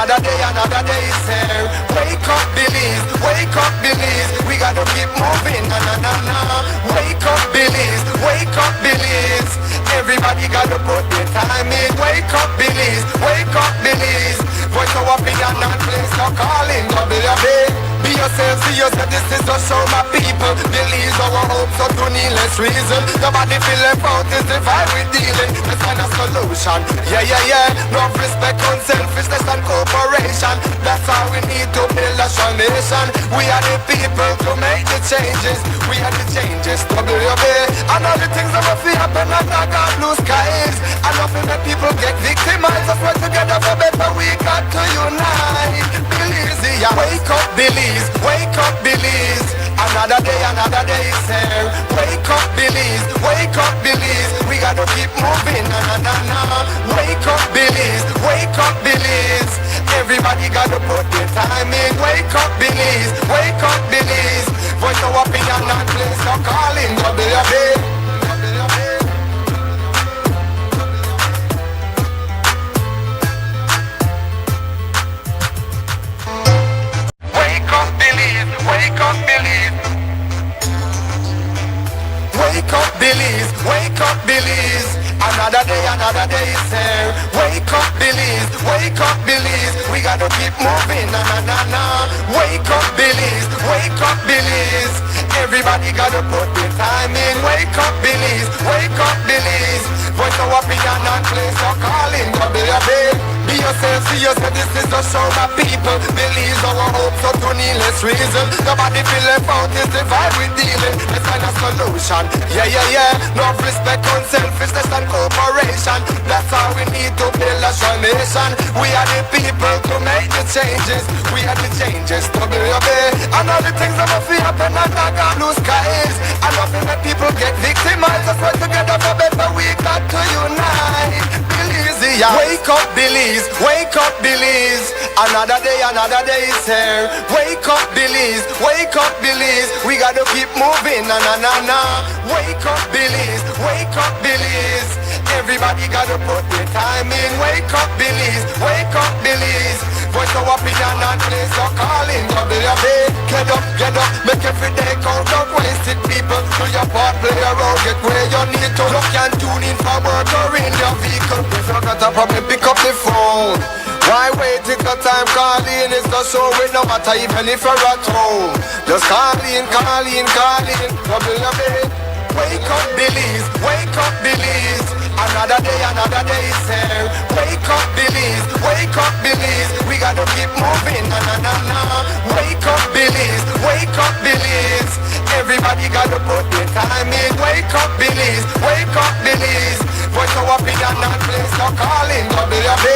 another day is here. Wake up, Billies, wake up, Billies. We gotta keep moving, na na na na. Wake up, Billies, wake up, Billies. Everybody gotta put their time in. Wake up, Billies, wake up, Billies. Voice of opinion and place no calling, WUB. Be yourself, see yourself, this is just show my people. Believe our hopes so to needless reason. Nobody feel left out, is the vibe we dealing. Let's find a solution, yeah, yeah, yeah. Love, respect, unselfishness and cooperation. That's how we need to build a strong nation. We are the people to make the changes. We are the changes, WUB. And all the things that will feel happen and not got blue skies. And nothing that people get victimized. Let's work together for better, we got to unite. Billies, yeah. Wake up, Billies, wake up, Billies. Another day is here. Wake up, Billies, wake up, Billies. We gotta keep moving, na na na na. Wake up, Billies, wake up, Billies. Everybody gotta put their time in. Wake up, Billies, wake up, Billies. Voice of opinion and place no calling, WUB. Wake up, Billies. Wake up, Billies. Wake up, Billies. Another day is here. Wake up, Billies. Wake up, Billies. We gotta keep moving, na na na na. Wake up, Billies. Wake up, Billies. Everybody gotta put their time in. Wake up, Billies. Wake up, Billies. Voice of opinion and place no calling, WUB. Be yourself, see yourself, this is just show my people. Believe our hopes so to needless reason. Nobody feel left out, is the vibe we dealing. Let's find a solution, yeah, yeah, yeah. Love, respect, unselfishness and cooperation. That's how we need to build a strong nation. We are the people to make the changes. We are the changes, WUB. And all the things that will feel happen and not got blue skies. And nothing that people get victimized. Let's work together for better, we got to unite. Billies, yeah. Wake up, Billies. Wake up, Billies. Another day is here. Wake up, Billies. Wake up, Billies. We gotta keep moving, na na na na. Wake up, Billies. Wake up, Billies. Everybody gotta put their time in. Wake up, Billies. Wake up, Billies. Voice of opinion and place no calling, WUB. Get up, make every day count. Don't waste it, people. Do your part, play around, get where you need to. You can tune in for work or in your vehicle. If you got a problem, pick up the phone. Why wait till the time calling? It's the show with no matter even if you're at home. Just call in, WUB. Wake up, Billies, wake up, Billies. Another day is here. Wake up, Billies, wake up, Billies. We gotta keep moving, na na na na. Wake up, Billies, wake up, Billies. Everybody gotta put their time in. Wake up, Billies, wake up, Billies. Voice of opinion and place no calling, WUB.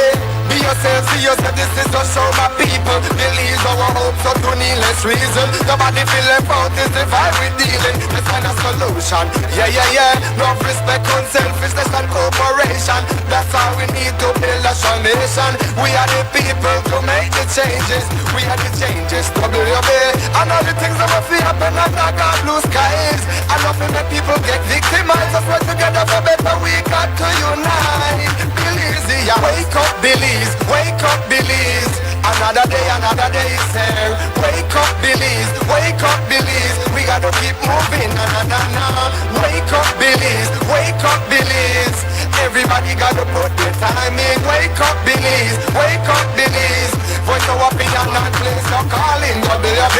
Be yourself, see yourself, this is just show my people. Believe our hopes so to needless reason. Nobody feel left out, is the vibe we dealing. Let's find a solution, yeah, yeah, yeah. Love, respect, unselfishness and cooperation. That's how we need to build a strong nation. We are the people to make the changes. We are the changes, WUB. And all the things that will feel happen and not got blue skies. And nothing that people get victimized. Let's work together for better, we got to unite. Billies, yeah. Wake up, Billies, wake up, Billies. Another day is here. Wake up, Billies, wake up, Billies. We gotta keep moving, na na na na. Wake up, Billies, wake up, Billies. Everybody gotta put their time in. Wake up, Billies, wake up, Billies. Voice of opinion and place no calling, WUB.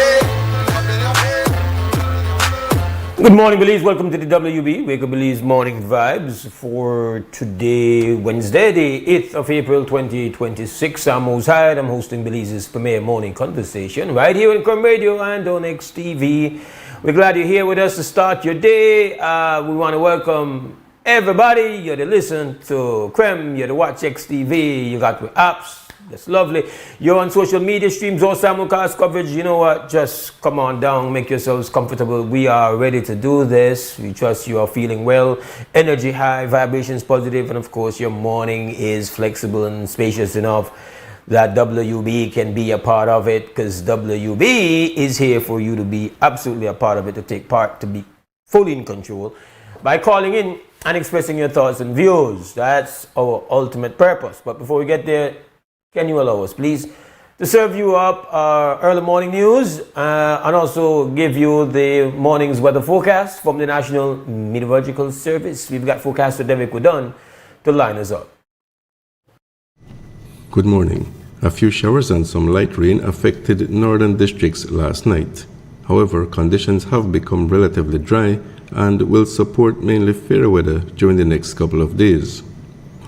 Good morning, Belize. Welcome to the WUB, Wake Up Belize Morning Vibes for today, Wednesday, the 8th of April, 2026. I'm Mose Hyde. I'm hosting Belize's premier morning conversation right here on Crumb Radio and on XTV. We're glad you're here with us to start your day. We want to welcome everybody. You're to listen to Crumb, you're to watch XTV, you got the apps. That's lovely. You're on social media streams or simulcast coverage. You know what? Just come on down, make yourselves comfortable. We are ready to do this. We trust you are feeling well, energy high, vibrations positive, and of course your morning is flexible and spacious enough that WUB can be a part of it, because WUB is here for you to be absolutely a part of it, to take part, to be fully in control by calling in and expressing your thoughts and views. That's our ultimate purpose. But before we get there, Can you allow us, please, to serve you up our early morning news and also give you the morning's weather forecast from the National Meteorological Service? We've got forecaster David Kudon to line us up. Good morning. A few showers and some light rain affected northern districts last night. However, conditions have become relatively dry and will support mainly fair weather during the next couple of days.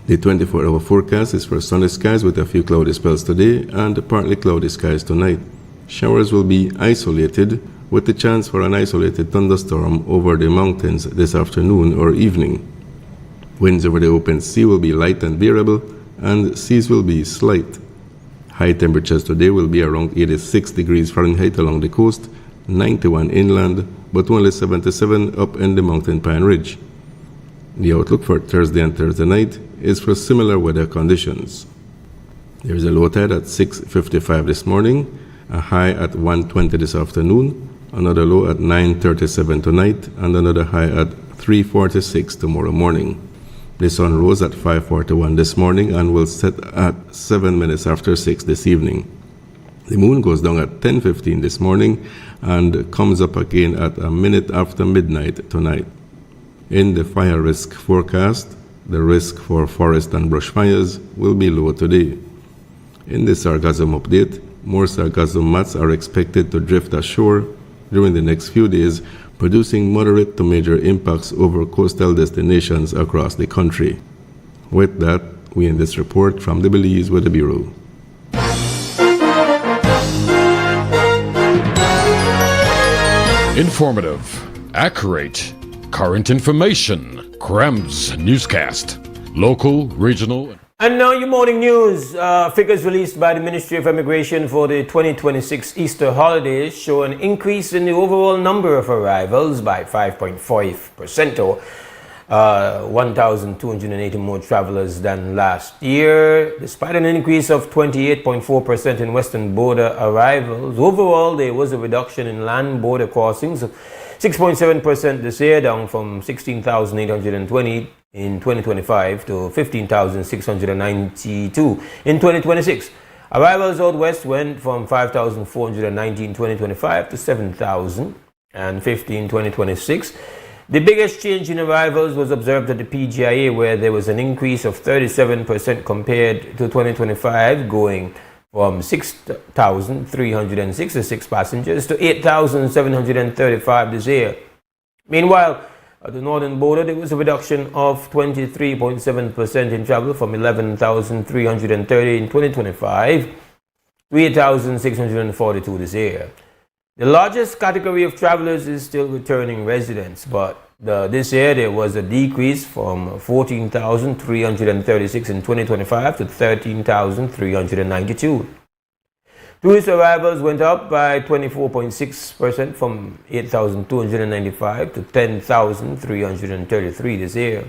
The 24-hour forecast is for sunny skies with a few cloudy spells today and partly cloudy skies tonight. Showers will be isolated with the chance for an isolated thunderstorm over the mountains this afternoon or evening. Winds over the open sea will be light and bearable, and seas will be slight. High temperatures today will be around 86 degrees Fahrenheit along the coast, 91 inland, but only 77 up in the mountain Pine Ridge. The outlook for Thursday and Thursday night is for similar weather conditions. There is a low tide at 6:55 this morning, a high at 1:20 this afternoon, another low at 9:37 tonight, and another high at 3:46 tomorrow morning. The sun rose at 5:41 this morning and will set at 7 minutes after 6 this evening. The moon goes down at 10:15 this morning and comes up again at a minute after midnight tonight. In the fire risk forecast, the risk for forest and brush fires will be low today. In the sargassum update, more sargassum mats are expected to drift ashore during the next few days, producing moderate to major impacts over coastal destinations across the country. With that, we end this report from the Belize Weather Bureau. Informative, accurate, current information. CREMS Newscast. Local, regional. And now your morning news. Figures released by the Ministry of Immigration for the 2026 Easter holidays show an increase in the overall number of arrivals by 5.5% or 1,280 more travelers than last year. Despite an increase of 28.4% in western border arrivals, overall there was a reduction in land border crossings of 6.7% this year, down from 16,820 in 2025 to 15,692 in 2026. Arrivals out west went from 5,490 in 2025 to 7,050 in 2026. The biggest change in arrivals was observed at the PGIA, where there was an increase of 37% compared to 2025, going from 6,366 passengers to 8,735 this year. Meanwhile, at the northern border, there was a reduction of 23.7% in travel from 11,330 in 2025 to 8,642 this year. The largest category of travelers is still returning residents, but this year there was a decrease from 14,336 in 2025 to 13,392. Tourist arrivals went up by 24.6% from 8,295 to 10,333 this year.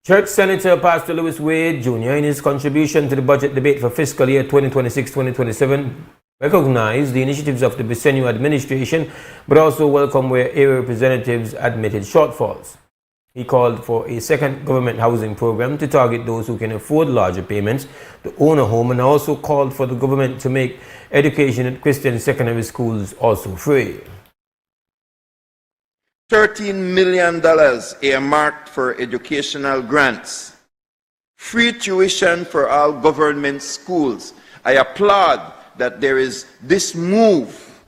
Church Senator Pastor Lewis Wade Jr., in his contribution to the budget debate for fiscal year 2026-2027, recognized the initiatives of the Bisenio administration, but also welcomed where area representatives admitted shortfalls. He called for a second government housing program to target those who can afford larger payments to own a home, and also called for the government to make education at Christian secondary schools also free. $13 million earmarked for educational grants. Free tuition for all government schools. I applaud that there is this move.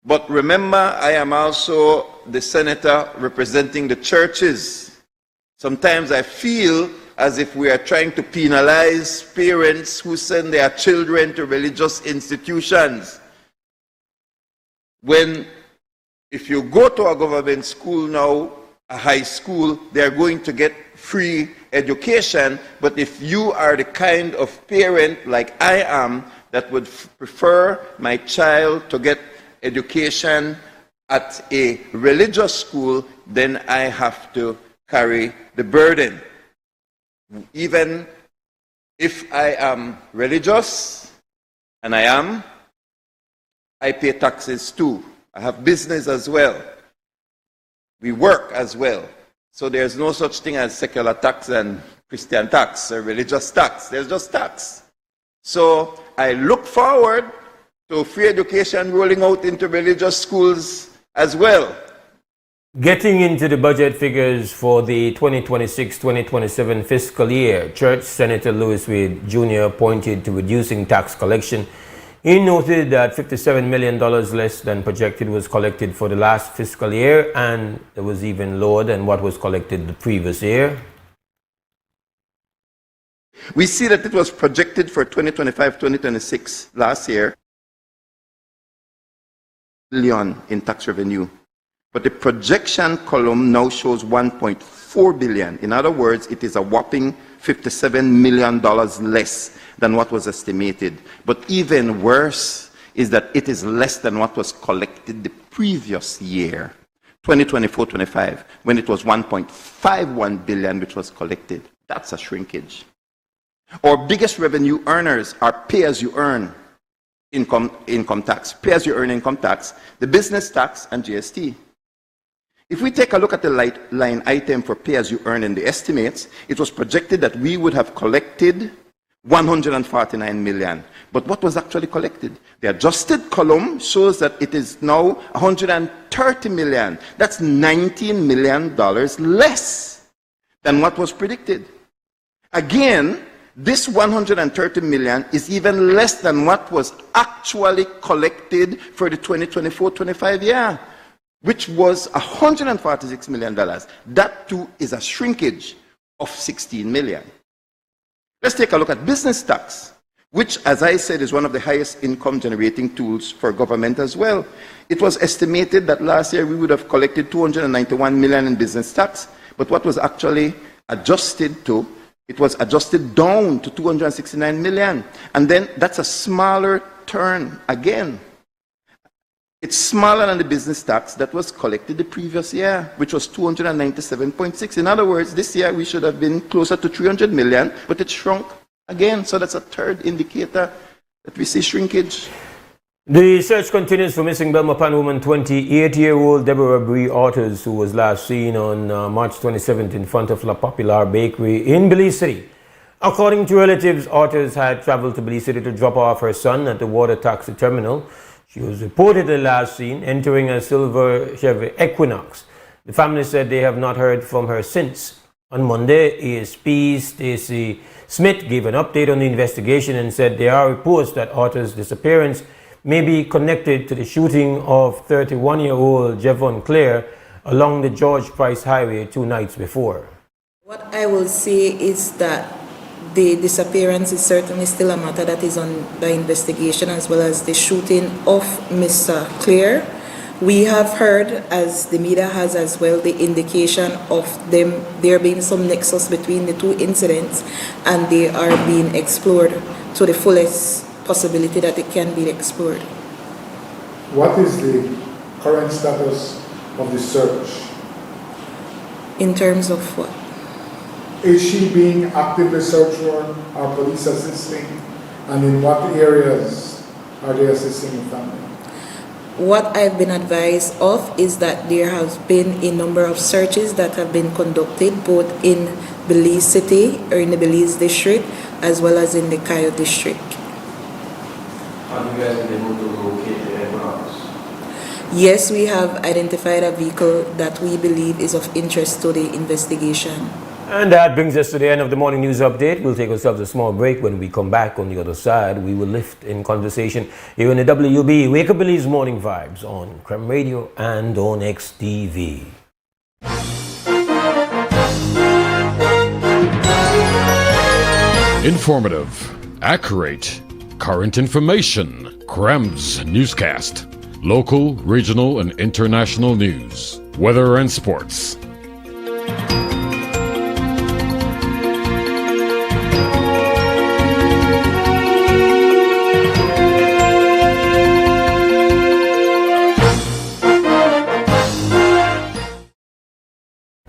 But remember, I am also the senator representing the churches. Sometimes I feel as if we are trying to penalize parents who send their children to religious institutions. If you go to a government school now, a high school, they are going to get free education. But if you are the kind of parent like I am that would prefer my child to get education at a religious school, then I have to carry the burden. Even if I am religious, and I pay taxes too. I have business as well. We work as well. So there's no such thing as secular tax and Christian tax, a religious tax. There's just tax. So I look forward to free education rolling out into religious schools as well. Getting into the budget figures for the 2026-2027 fiscal year, Church Senator Louis Wade Jr. pointed to reducing tax collection. He noted that $57 million less than projected was collected for the last fiscal year, and it was even lower than what was collected the previous year. We see that it was projected for 2025-2026 last year, billion in tax revenue. But the projection column now shows 1.4 billion. In other words, it is a whopping $57 million less than what was estimated. But even worse is that it is less than what was collected the previous year, 2024-25, when it was 1.51 billion which was collected. That's a shrinkage. Our biggest revenue earners are pay-as-you-earn income tax, pay-as-you-earn income tax, the business tax, and GST. If we take a look at the line item for pay-as-you-earn in the estimates, it was projected that we would have collected 149 million. But what was actually collected? The adjusted column shows that it is now 130 million. That's $19 million less than what was predicted. Again, this 130 million is even less than what was actually collected for the 2024-25 year, which was $146 million. That too is a shrinkage of 16 million. Let's take a look at business tax, which, as I said, is one of the highest income generating tools for government as well. It was estimated that last year we would have collected 291 million in business tax, but what was actually adjusted to, it was adjusted down to 269 million. And then that's a smaller turn again. It's smaller than the business tax that was collected the previous year, which was 297.6. In other words, this year we should have been closer to 300 million, but it shrunk again. So that's a third indicator that we see shrinkage. The search continues for missing Belmopan woman 28-year-old Deborah Bree Otters, who was last seen on March 27th in front of La Popular Bakery in Belize City. According to relatives, Otters had traveled to Belize City to drop off her son at the water taxi terminal. She was reportedly last seen entering a silver Chevy Equinox. The family said they have not heard from her since. On Monday, ASP Stacey Smith gave an update on the investigation and said there are reports that Otters' disappearance may be connected to the shooting of 31-year-old Jevon Clare along the George Price Highway 2 nights before. What I will say is that the disappearance is certainly still a matter that is on the investigation, as well as the shooting of Mr. Clare. We have heard, as the media has as well, the indication of there being some nexus between the two incidents, and they are being explored to the fullest possibility that it can be explored. What is the current status of the search? In terms of what? Is she being actively searched for? Are police assisting? And in what areas are they assisting the family? What I've been advised of is that there has been a number of searches that have been conducted both in Belize City or in the Belize district as well as in the Cayo district. Have you guys been able to locate the Equinox? Yes, we have identified a vehicle that we believe is of interest to the investigation. And that brings us to the end of the morning news update. We'll take ourselves a small break. When we come back on the other side, we will lift in conversation here in the WUB Wake Up Belize Morning Vibes on Creme Radio and on XTV. Informative, accurate, current information. Crem's newscast. Local, regional, and international news. Weather and sports.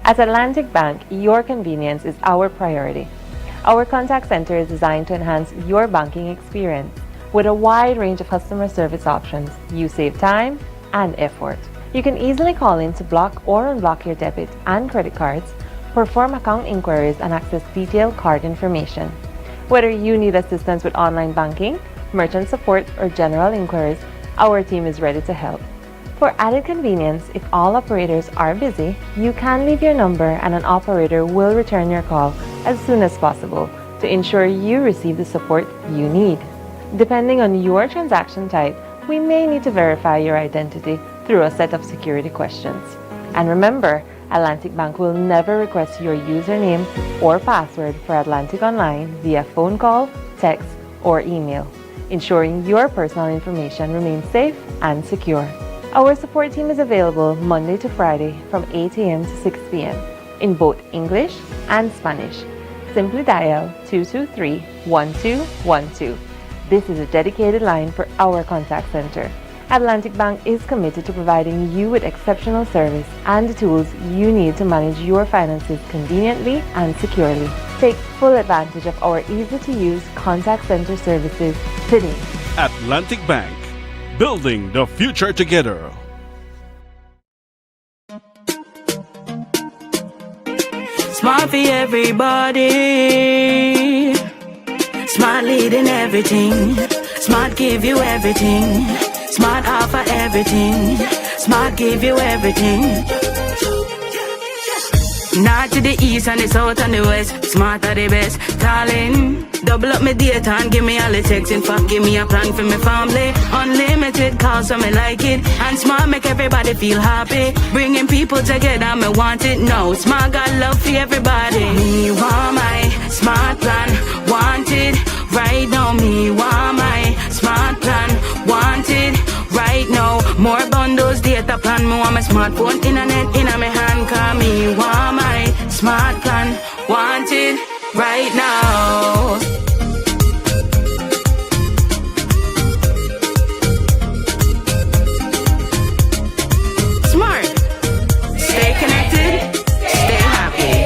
At Atlantic Bank, your convenience is our priority. Our contact center is designed to enhance your banking experience. With a wide range of customer service options, you save time and effort. You can easily call in to block or unblock your debit and credit cards, perform account inquiries, and access detailed card information. Whether you need assistance with online banking, merchant support, or general inquiries, our team is ready to help. For added convenience, if all operators are busy, you can leave your number and an operator will return your call as soon as possible to ensure you receive the support you need. Depending on your transaction type, we may need to verify your identity through a set of security questions. And remember, Atlantic Bank will never request your username or password for Atlantic Online via phone call, text, or email, ensuring your personal information remains safe and secure. Our support team is available Monday to Friday from 8 a.m. to 6 p.m. in both English and Spanish. Simply dial 223-1212. This is a dedicated line for our contact center. Atlantic Bank is committed to providing you with exceptional service and the tools you need to manage your finances conveniently and securely. Take full advantage of our easy-to-use contact center services today. Atlantic Bank, building the future together. Smart for everybody. Smart leading everything. Smart give you everything. Smart offer everything. Smart give you everything. North to the east and the south and the west. Smart are the best. Darling, double up my data and give me all the text. In fact, give me a plan for my family. Unlimited calls, so me like it. And Smart make everybody feel happy. Bringing people together, me want it now. Smart got love for everybody. Me want my Smart plan. Want it right now. Me want my Smart plan. Want it right now. More bundles, data plan. Me want my smartphone, internet in my hand. Call me want my Smart plan. Want it right now. Smart. Stay connected. Stay happy.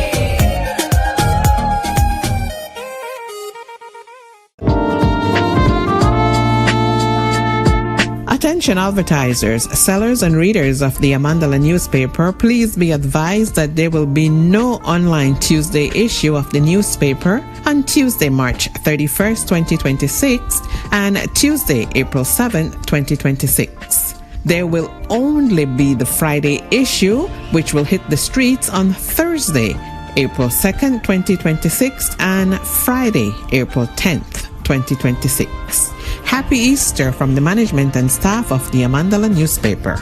Attention advertisers, sellers and readers of the Amandala newspaper, please be advised that there will be no online Tuesday issue of the newspaper on Tuesday, March 31st, 2026 and Tuesday, April 7th, 2026. There will only be the Friday issue, which will hit the streets on Thursday, April 2nd, 2026 and Friday, April 10th, 2026. Happy Easter from the management and staff of the Amandala newspaper.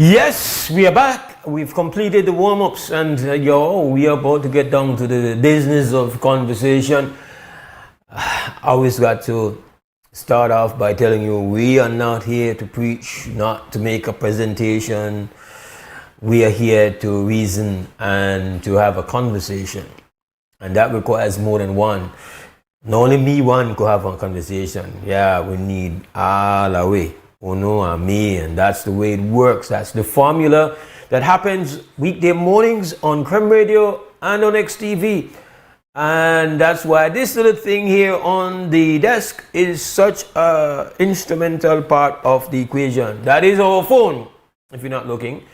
Yes, we are back. We've completed the warm-ups and we are about to get down to the business of conversation. I always got to start off by telling you we are not here to preach, not to make a presentation. We are here to reason and to have a conversation. And that requires more than one. Not only me one could have a conversation. Yeah, we need all the way. Ono and me, and that's the way it works. That's the formula that happens weekday mornings on Creme Radio and on XTV. And that's why this little thing here on the desk is such an instrumental part of the equation. That is our phone, if you're not looking.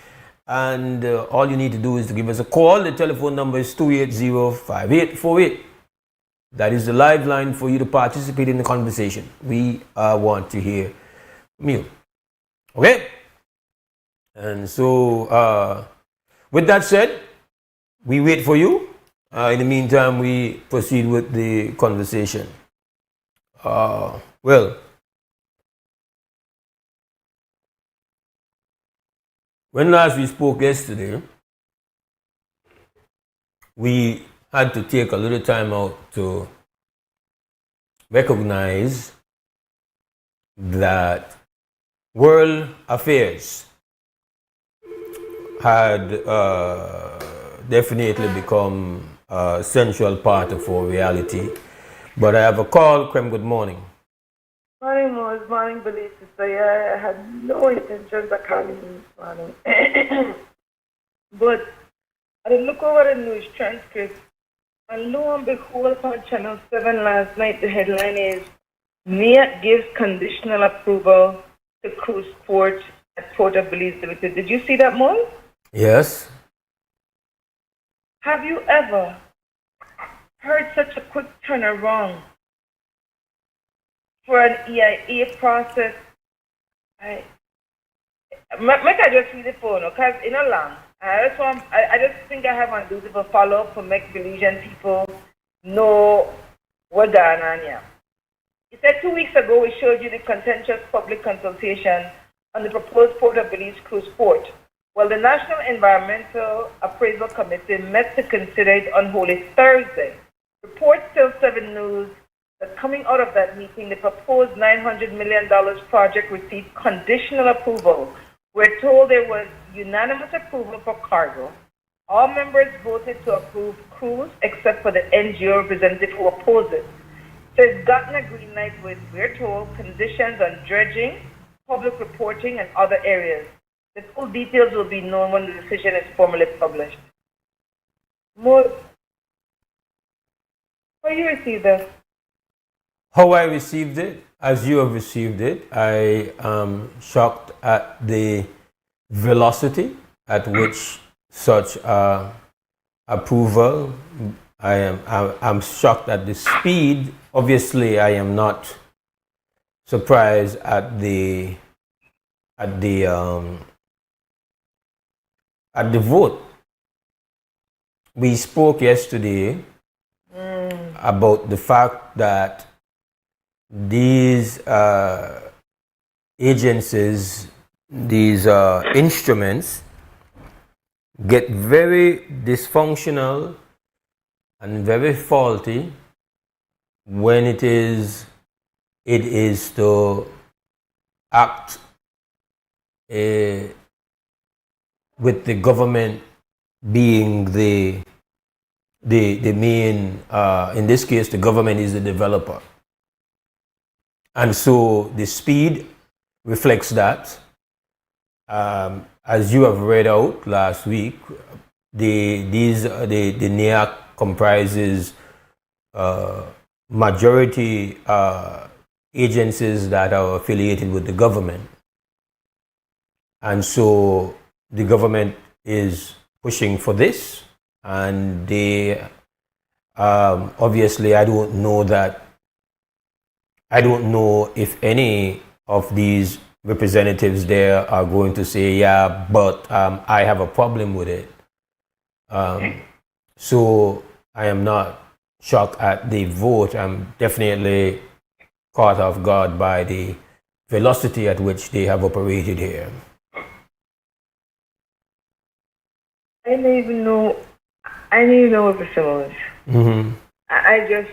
And all you need to do is to give us a call. The telephone number is 280-5848. That is the live line for you to participate in the conversation. We want to hear from you. Okay? And so, with that said, we wait for you. In the meantime, we proceed with the conversation. Well, when last we spoke yesterday, we had to take a little time out to recognize that world affairs had definitely become a central part of our reality. But I have a call. Krem, good morning. Morning, Mose. Morning, Belief Sister. Yeah, I had no intentions of calling you this morning. But I did look over the news transcript, and lo and behold, on Channel 7 last night, the headline is, NIA gives conditional approval to cruise port at Port of Belize Limited. Did you see that, Mose? Yes. Have you ever heard such a quick turnaround for an EIA process? I just read the phone, because in a long, I just think I have a duty of follow-up to make Belizean people know what's going on here. He said 2 weeks ago we showed you the contentious public consultation on the proposed Port of Belize cruise port. Well, the National Environmental Appraisal Committee met to consider it on Holy Thursday. Reports tell 7 News that coming out of that meeting, the proposed $900 million project received conditional approval. We're told there was unanimous approval for cargo. All members voted to approve cruise except for the NGO representative who opposed it. So it's gotten a green light with, we're told, conditions on dredging, public reporting, and other areas. The full details will be known when the decision is formally published. More. How you received this? How I received it, as you have received it, I am shocked at the velocity at which such approval. I'm shocked at the speed. Obviously, I am not surprised at the vote. We spoke yesterday about the fact that these agencies, these instruments get very dysfunctional and very faulty when it is to act with the government being the main, in this case, the government is the developer. And so the speed reflects that. As you have read out last week, the NIAC comprises majority agencies that are affiliated with the government. And so the government is pushing for this, and they obviously I don't know if any of these representatives there are going to say, yeah, but I have a problem with it. So I am not shocked at the vote. I'm definitely caught off guard by the velocity at which they have operated here. I didn't even know. I didn't even know what the show was. Mm-hmm. I just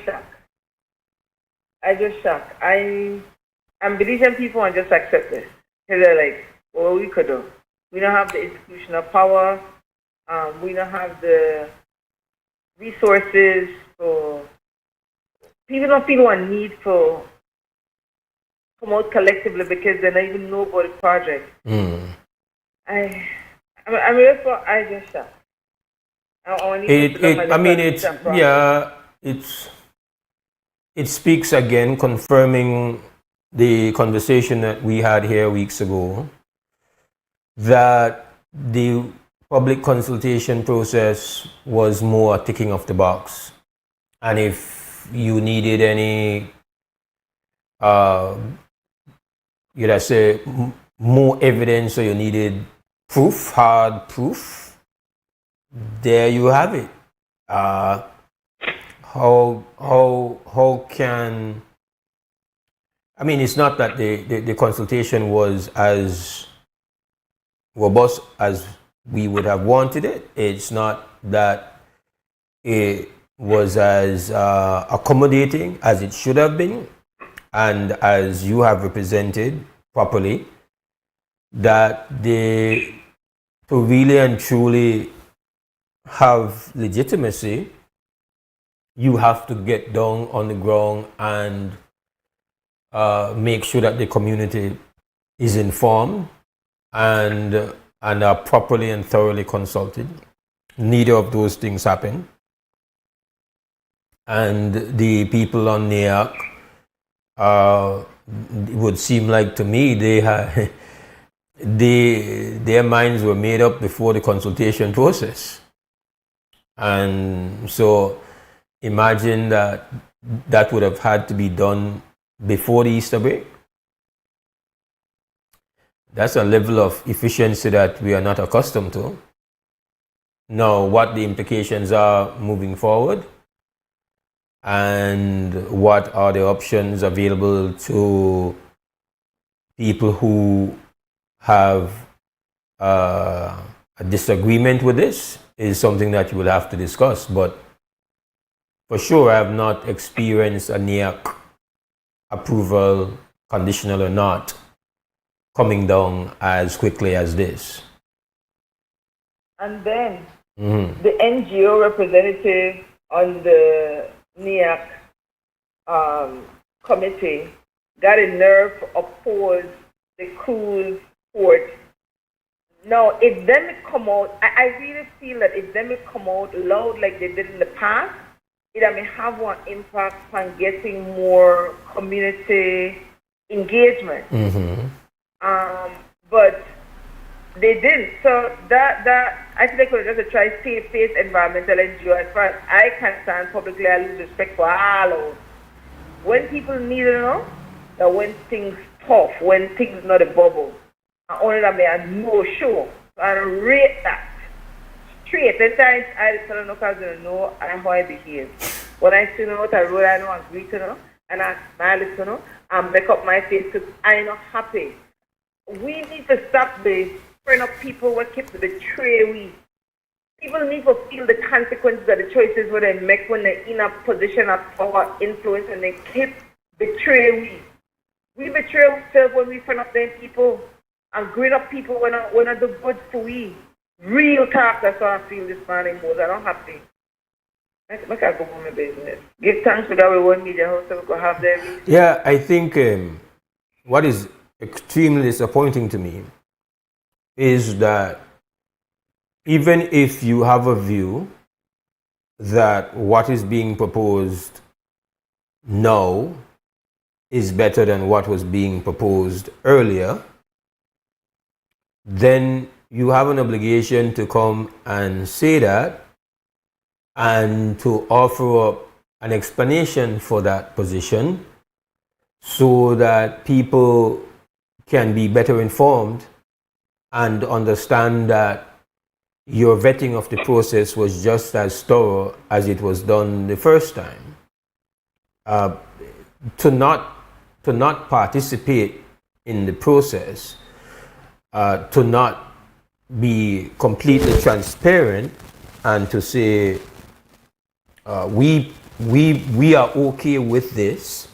shocked. I'm Belizean people and just accept this. Because they're like, well, we could do. We don't have the institutional power. We don't have the resources for. People don't feel one need for promote collectively because they don't even know about the project. I just shocked. It speaks again, confirming the conversation that we had here weeks ago, that the public consultation process was more a ticking of the box. And if you needed any, more evidence, or you needed proof, hard proof, there you have it. How can, I mean, it's not that the consultation was as robust as we would have wanted it. It's not that it was as accommodating as it should have been, and as you have represented properly, that they, to really and truly have legitimacy, you have to get down on the ground and make sure that the community is informed and are properly and thoroughly consulted. Neither of those things happen. And the people on NEAC, it would seem like to me their minds were made up before the consultation process. And so imagine that would have had to be done before the Easter break. That's a level of efficiency that we are not accustomed to. Now, what the implications are moving forward, and what are the options available to people who have a disagreement with this, is something that you will have to discuss. But for sure, I have not experienced a NEAC approval, conditional or not, coming down as quickly as this. And then the NGO representative on the NEAC committee got a nerve to oppose the cruise port. Now, if them come out, I really feel that if them come out loud like they did in the past, it may have one impact on getting more community engagement. But they didn't. So that I think they could have just tried to face environmental NGO. As far as I can stand publicly, I lose respect for all of us. When people need to know that when things tough, when things not a bubble, I only that may I know sure. So I rate that. Straight. Then I tell no cause I know how I behave. When I see what I road, I know I agree to know, and I smile to know, and make up my face because I'm not happy. We need to stop the spreading up people what keep betray we. People need to feel the consequences of the choices what they make when they're in a position of power, influence, and they keep betray we. We betray ourselves when we friend up them people and green up people when I do good for we. Real talk, that's how I feel this morning, Mose. I don't have to. I can't go on my business. Give thanks to that we won't need your house so we can have them. Yeah, I think what is extremely disappointing to me is that even if you have a view that what is being proposed now is better than what was being proposed earlier, then you have an obligation to come and say that and to offer up an explanation for that position so that people can be better informed and understand that your vetting of the process was just as thorough as it was done the first time. To not participate in the process, to not be completely transparent and to say we are okay with this.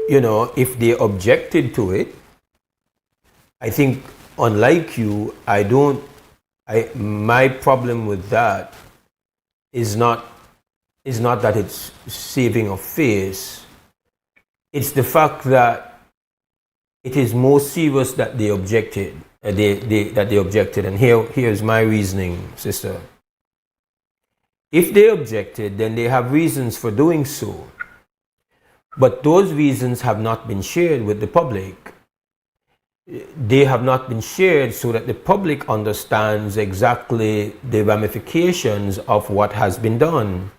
If they objected to it, I think, unlike you, my problem with that is not that it's saving of face. It's the fact that it is more serious that they objected. And here's my reasoning, sister. If they objected, then they have reasons for doing so. But those reasons have not been shared with the public. They have not been shared so that the public understands exactly the ramifications of what has been done.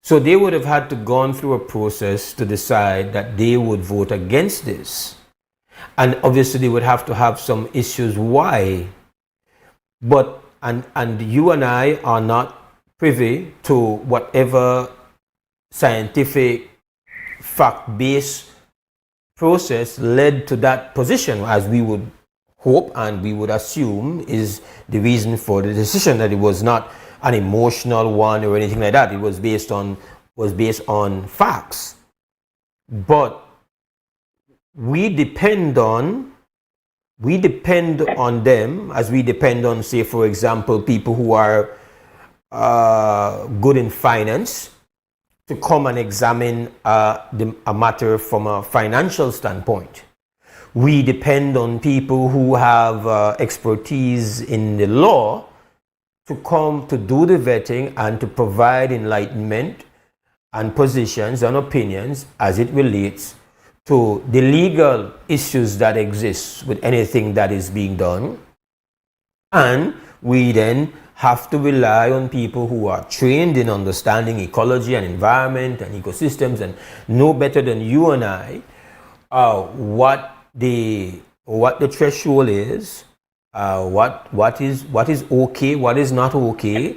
So they would have had to gone through a process to decide that they would vote against this. And obviously they would have to have some issues why. But and you and I are not privy to whatever scientific fact-based process led to that position, as we would hope and we would assume is the reason for the decision, that it was not an emotional one or anything like that. It was based on facts. But we depend on them as we depend on, say, for example, people who are good in finance to come and examine a matter from a financial standpoint. We depend on people who have expertise in the law to come to do the vetting and to provide enlightenment and positions and opinions as it relates to the legal issues that exist with anything that is being done. And we then have to rely on people who are trained in understanding ecology and environment and ecosystems and know better than you and I what the threshold is, what is okay, what is not okay.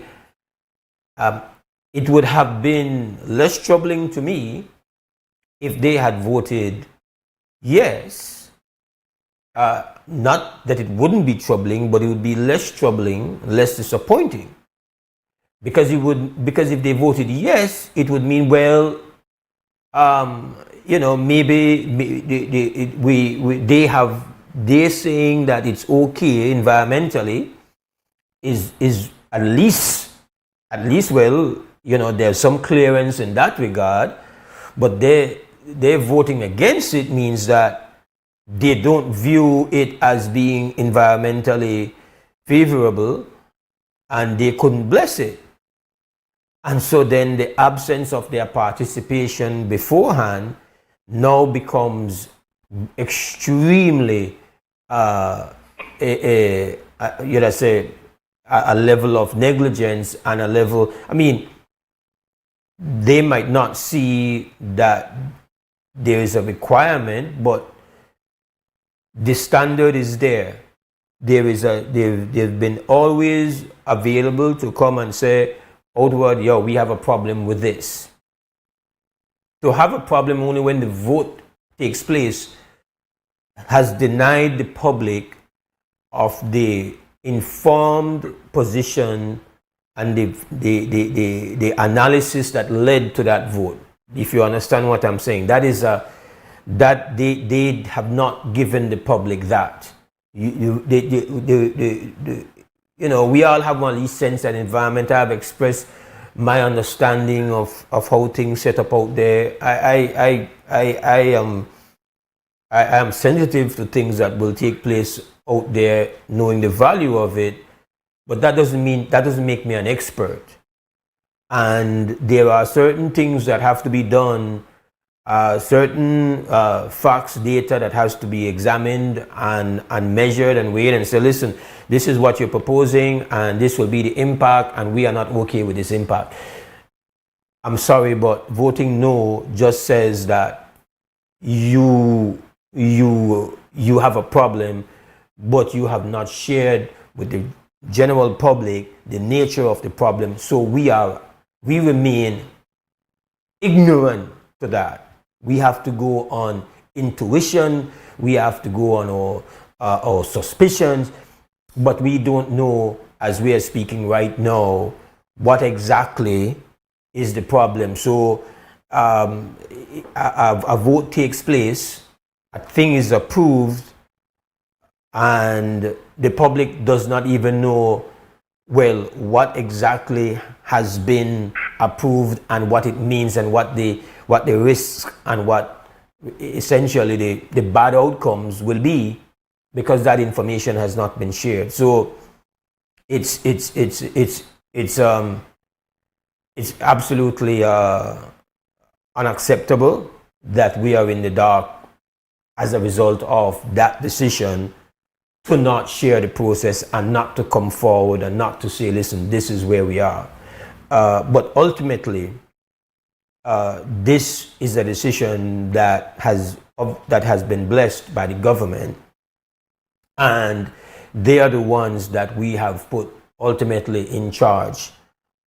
It would have been less troubling to me if they had voted yes. Not that it wouldn't be troubling, but it would be less troubling, less disappointing. Because if they voted yes, it would mean, well, maybe they're saying that it's okay environmentally is at least well, there's some clearance in that regard, but they're voting against it means that they don't view it as being environmentally favorable and they couldn't bless it. And so then the absence of their participation beforehand now becomes extremely, a level of negligence and a level, they might not see that there is a requirement, but the standard is there. They've been always available to come and say outward, we have a problem with this. To have a problem only when the vote takes place has denied the public of the informed position and the analysis that led to that vote. If you understand what I'm saying, that is that they have not given the public that. We all have one of these sense and environment. I have expressed my understanding of how things set up out there. I am sensitive to things that will take place out there, knowing the value of it, but that doesn't make me an expert. And there are certain things that have to be done, certain facts, data that has to be examined and measured and weighed and say, listen, this is what you're proposing and this will be the impact and we are not okay with this impact. I'm sorry, but voting no just says that you have a problem, but you have not shared with the general public the nature of the problem. So we remain ignorant to that. We have to go on intuition. We have to go on or suspicions, but we don't know, as we are speaking right now, what exactly is the problem. So a vote takes place, a thing is approved, and the public does not even know, well, what exactly has been approved and what it means and what the risks and what essentially the bad outcomes will be, because that information has not been shared. So it's absolutely unacceptable that we are in the dark as a result of that decision to not share the process and not to come forward and not to say, listen, this is where we are. But ultimately, this is a decision that has been blessed by the government, and they are the ones that we have put ultimately in charge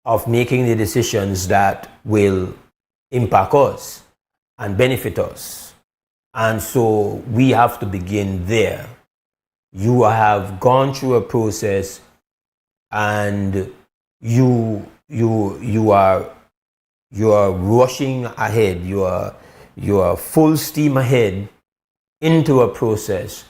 of making the decisions that will impact us and benefit us. And so we have to begin there. You have gone through a process, and you are rushing ahead. You are full steam ahead into a process,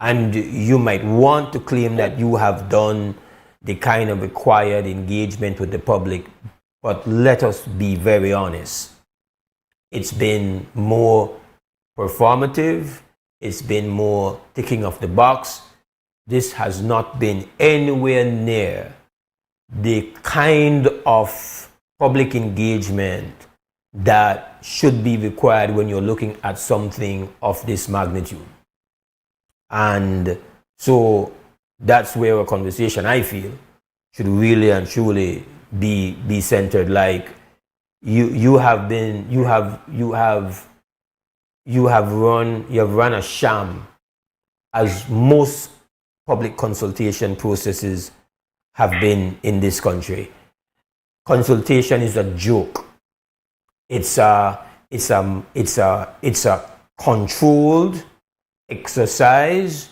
and you might want to claim that you have done the kind of required engagement with the public, but let us be very honest. It's been more performative. It's been more ticking off the box. This has not been anywhere near the kind of public engagement that should be required when you're looking at something of this magnitude. And so that's where a conversation, I feel, should really and truly be centered. Like you have run a sham, as most public consultation processes have been in this country. Consultation is a joke. It's a controlled exercise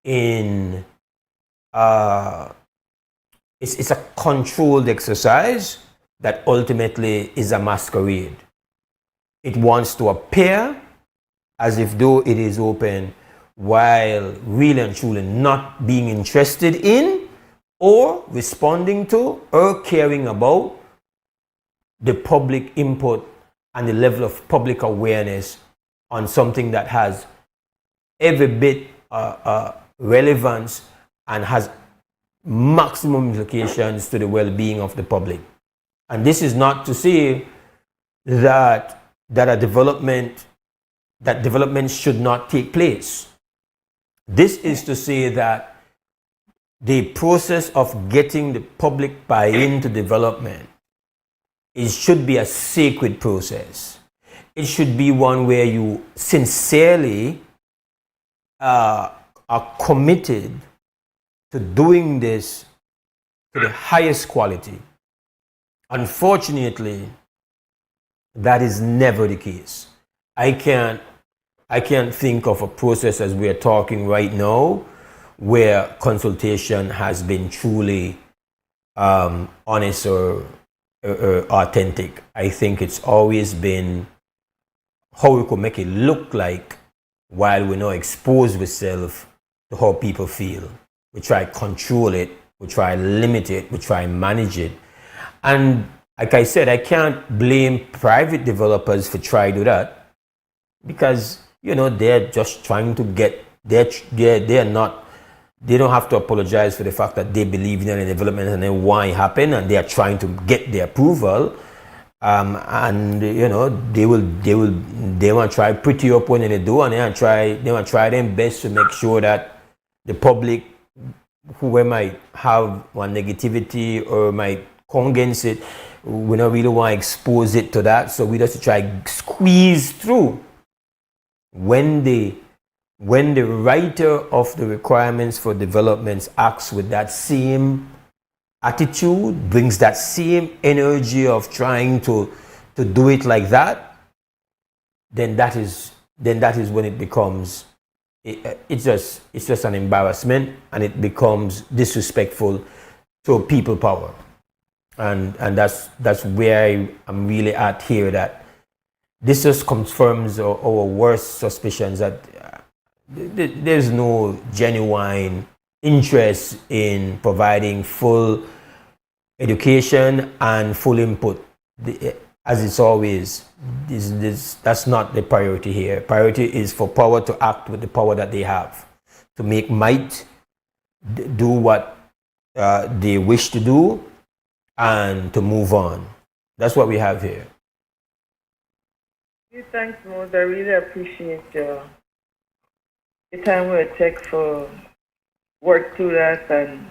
in it's a controlled exercise that ultimately is a masquerade. It wants to appear as if though it is open, while really and truly not being interested in or responding to or caring about the public input and the level of public awareness on something that has every bit relevance and has maximum implications to the well-being of the public. And this is not to say that development should not take place. This is to say that the process of getting the public buy-in to development should be a sacred process. It should be one where you sincerely are committed to doing this to the highest quality. Unfortunately, that is never the case. I can't think of a process as we are talking right now where consultation has been truly honest or authentic. I think it's always been how we could make it look like while we not expose ourselves to how people feel. We try to control it, we try to limit it, we try to manage it. And like I said, I can't blame private developers for trying to do that, because they're just trying to get they don't have to apologize for the fact that they believe in the development and then why it happened, and they are trying to get the approval. And they want to try pretty up when they do, and they want to try their best to make sure that the public, who might have one negativity or might come against it, we don't really want to expose it to that. So we just try to squeeze through. When the writer of the requirements for developments acts with that same attitude, brings that same energy of trying to do it like that, then that is when it becomes it's just an embarrassment, and it becomes disrespectful to people power, and that's where I'm really at here. That this just confirms our worst suspicions that there's no genuine interest in providing full education and full input. As it's always, that's not the priority here. Priority is for power to act with the power that they have, to make might do what they wish to do, and to move on. That's what we have here. Thanks, Mose. I really appreciate your time we take for work through that and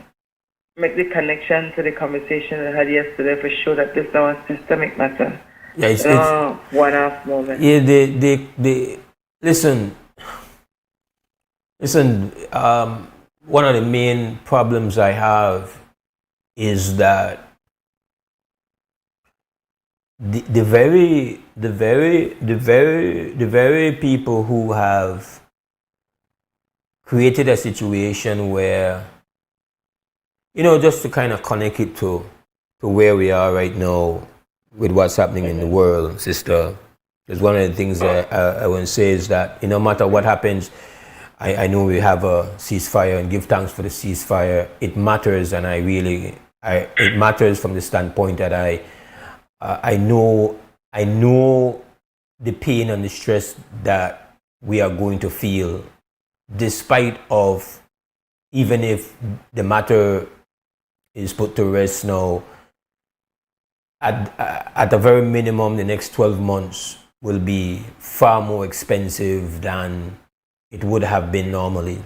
make the connection to the conversation I had yesterday for sure that this is a systemic matter. Yeah, it's one-off moment. Yeah, they listen. One of the main problems I have is that the very people who have created a situation where, just to kind of connect it to where we are right now with what's happening in the world, sister, because one of the things that I want to say is that no matter what happens, I know we have a ceasefire and give thanks for the ceasefire. It matters, and it matters from the standpoint that I know the pain and the stress that we are going to feel, despite of, even if the matter is put to rest now, at a very minimum, the next 12 months will be far more expensive than it would have been normally.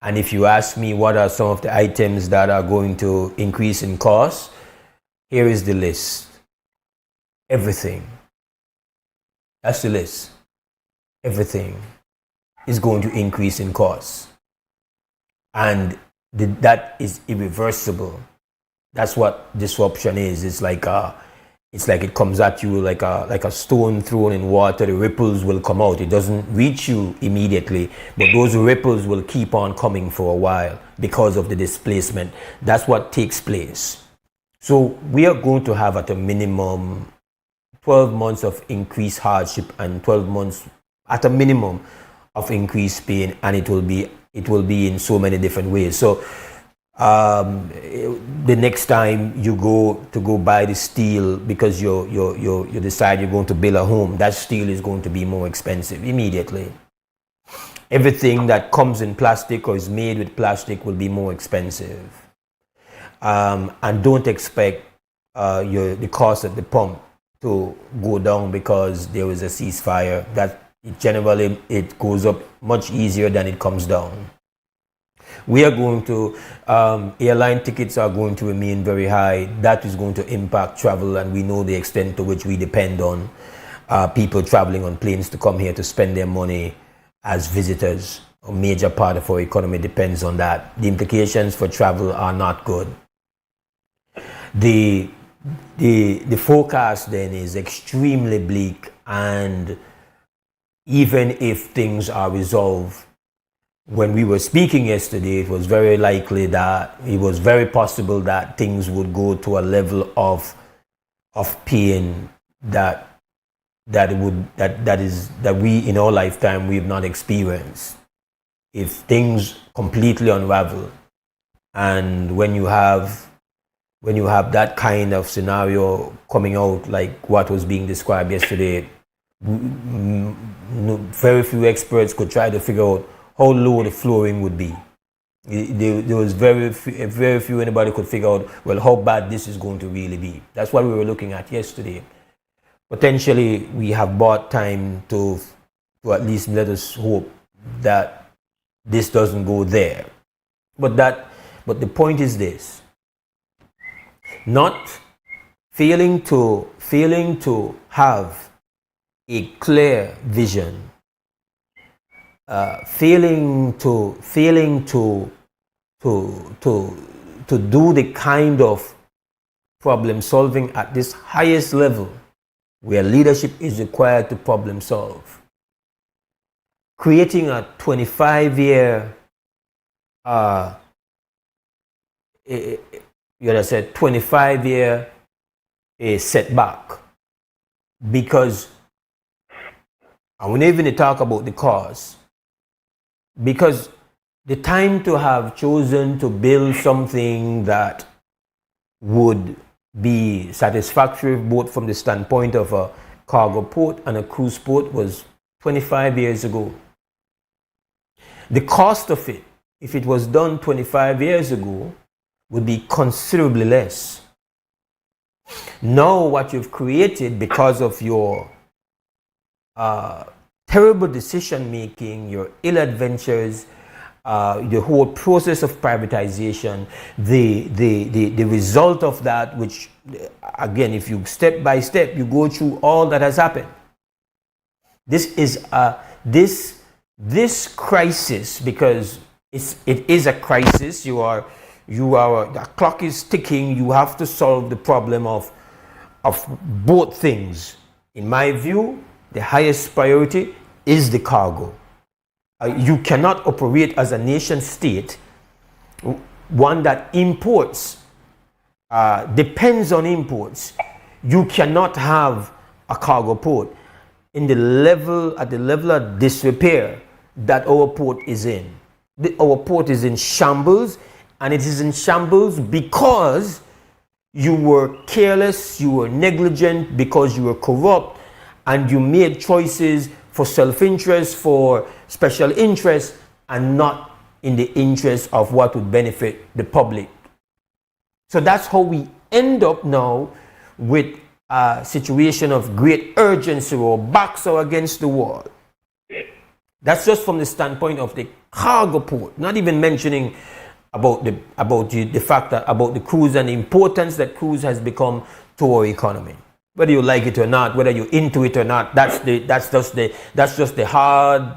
And if you ask me what are some of the items that are going to increase in cost, here is the list. Everything. That's the list. Everything is going to increase in cost. And that is irreversible. That's what disruption is. It's like it comes at you like a stone thrown in water. The ripples will come out. It doesn't reach you immediately, but those ripples will keep on coming for a while because of the displacement. That's what takes place. So we are going to have at a minimum 12 months of increased hardship and 12 months at a minimum of increased pain, and it will be in so many different ways. So the next time you go buy the steel because you decide you're going to build a home, that steel is going to be more expensive immediately. Everything that comes in plastic or is made with plastic will be more expensive. And don't expect the cost at the pump to go down because there is a ceasefire. That generally it goes up much easier than it comes down. We are going to, airline tickets are going to remain very high. That is going to impact travel, and we know the extent to which we depend on people traveling on planes to come here to spend their money as visitors. A major part of our economy depends on that. The implications for travel are not good. The forecast then is extremely bleak, and even if things are resolved, when we were speaking yesterday, it was very likely that it was very possible that things would go to a level of pain that we in our lifetime we have not experienced. If things completely unravel, and when you have that kind of scenario coming out like what was being described yesterday, very few experts could try to figure out how low the flooring would be. There was very few anybody could figure out, well, how bad this is going to really be. That's what we were looking at yesterday. Potentially, we have bought time to at least let us hope that this doesn't go there. But the point is this: not failing to have a clear vision. Failing to do the kind of problem solving at this highest level where leadership is required to problem solve creating a 25-year, you know, said 25-year setback, because I won't even talk about the cause, because the time to have chosen to build something that would be satisfactory both from the standpoint of a cargo port and a cruise port was 25 years ago. The cost of it, if it was done 25 years ago, would be considerably less. Now what you've created, because of your terrible decision making, your ill adventures, the whole process of privatization, the result of that, which again, if you step by step, you go through all that has happened. This is this crisis, because it is a crisis. The clock is ticking. You have to solve the problem of both things. In my view, the highest priority is the cargo. You cannot operate as a nation state, one that imports, depends on imports. You cannot have a cargo port at the level of disrepair that our port is in. Our port is in shambles, and it is in shambles because you were careless, you were negligent, because you were corrupt, and you made choices for self-interest, for special interest, and not in the interest of what would benefit the public. So that's how we end up now with a situation of great urgency, or backs are against the wall. That's just from the standpoint of the cargo port, not even mentioning about the fact that about the cruise and the importance that cruise has become to our economy. Whether you like it or not, whether you're into it or not, that's just the hard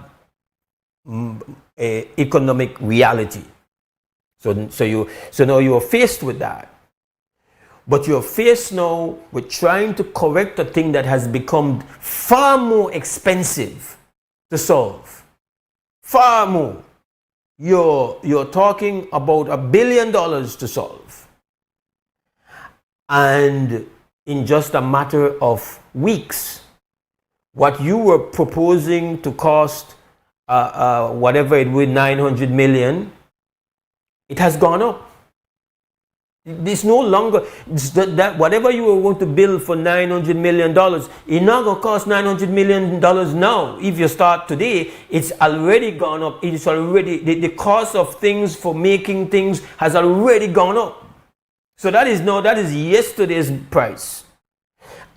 economic reality. So now you're faced with that. But you're faced now with trying to correct a thing that has become far more expensive to solve. Far more. You're talking about $1 billion to solve. And in just a matter of weeks, what you were proposing to cost whatever it was, 900 million, it has gone up. It's no longer that whatever you were going to build for $900 million, it's not going to cost $900 million now. If you start today, it's already gone up. It's already the cost of things, for making things, has already gone up. So that is yesterday's price.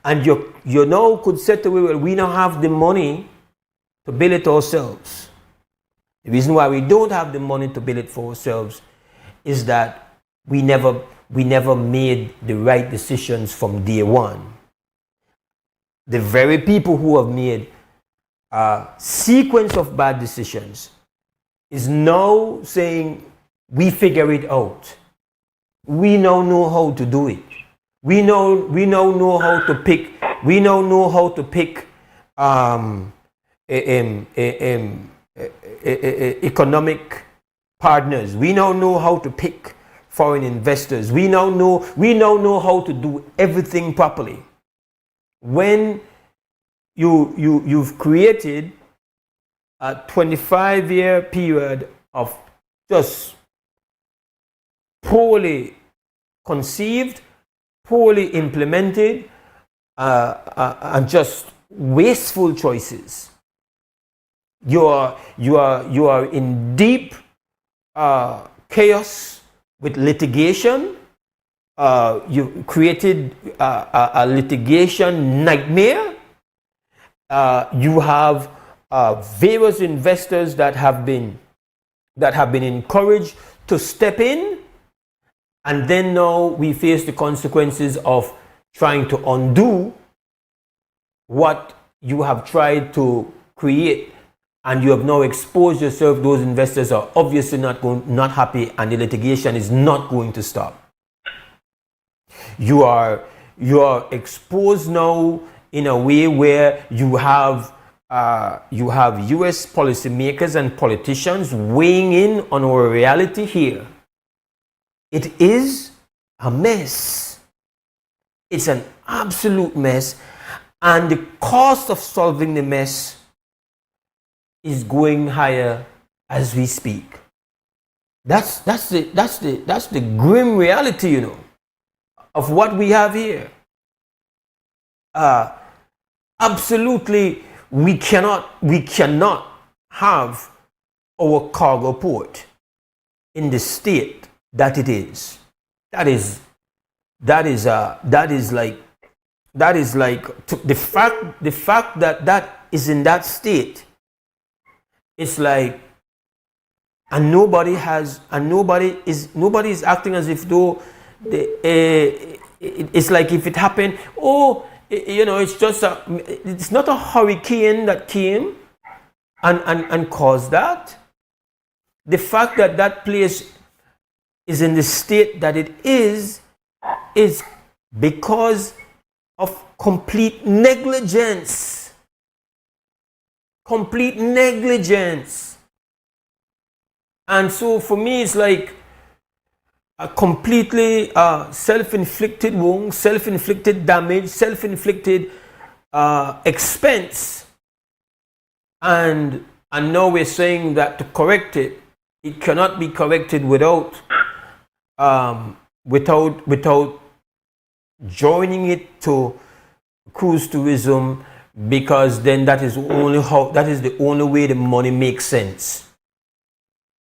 And you now could say to me, well, we don't have the money to build it ourselves. The reason why we don't have the money to build it for ourselves is that we never made the right decisions from day one. The very people who have made a sequence of bad decisions is now saying, we figure it out. We now know how to do it. We now know how to pick. We now know how to pick economic partners. We now know how to pick foreign investors. We now know how to do everything properly. When you've created a 25-year period of just poorly conceived, poorly implemented, and just wasteful choices. You are in deep chaos with litigation. You created a litigation nightmare. You have various investors that have been encouraged to step in, and then now we face the consequences of trying to undo what you have tried to create, and you have now exposed yourself. Those investors are obviously not happy, and the litigation is not going to stop. You are exposed now in a way where you have you have US policymakers and politicians weighing in on our reality here. It is a mess. It's an absolute mess. And the cost of solving the mess is going higher as we speak. That's the grim reality, you know, of what we have here. Absolutely, we cannot have our cargo port in the state that it is. That is like the fact that is in that state. It's like, and nobody is acting as if though it's like if it happened, it's not a hurricane that came and caused that. The fact that that place is in the state that it is because of complete negligence. Complete negligence. And so for me, it's like a completely self-inflicted wound, self-inflicted damage, self-inflicted expense. And now we're saying that to correct it, it cannot be corrected without joining it to cruise tourism, because then that is the only way the money makes sense.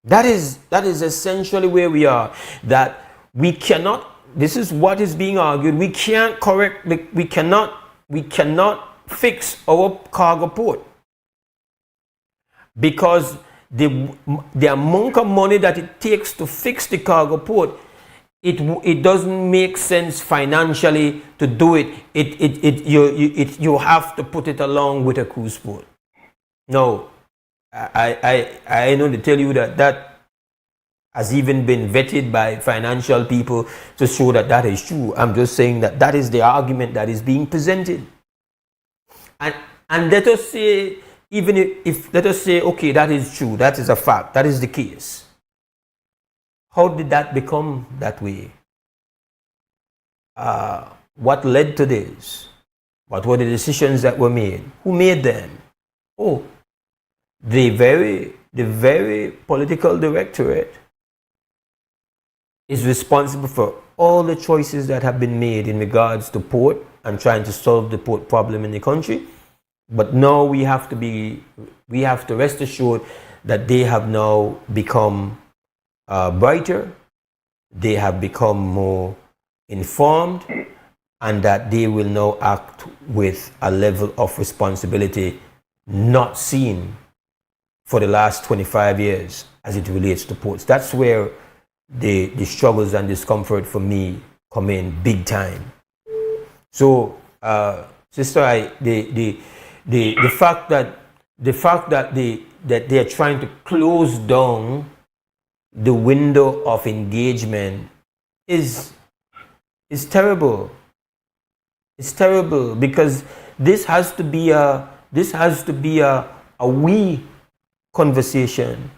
That is essentially where we are. That we cannot. This is what is being argued. We can't correct. We cannot fix our cargo port because the amount of money that it takes to fix the cargo port, it doesn't make sense financially to do it. You have to put it along with a cruise port. No. I know to tell you that has even been vetted by financial people to show that is true. I'm just saying that is the argument that is being presented. And let us say, even if let us say, okay, that is true, that is a fact, that is the case. How did that become that way? What led to this? What were the decisions that were made? Who made them? Oh, the very political directorate is responsible for all the choices that have been made in regards to port and trying to solve the port problem in the country. But now we have to rest assured that they have now become brighter, they have become more informed, and that they will now act with a level of responsibility not seen for the last 25 years as it relates to ports. That's where the struggles and discomfort for me come in big time. So, sister, the fact that they are trying to close down the window of engagement is terrible. It's terrible because this has to be a we conversation.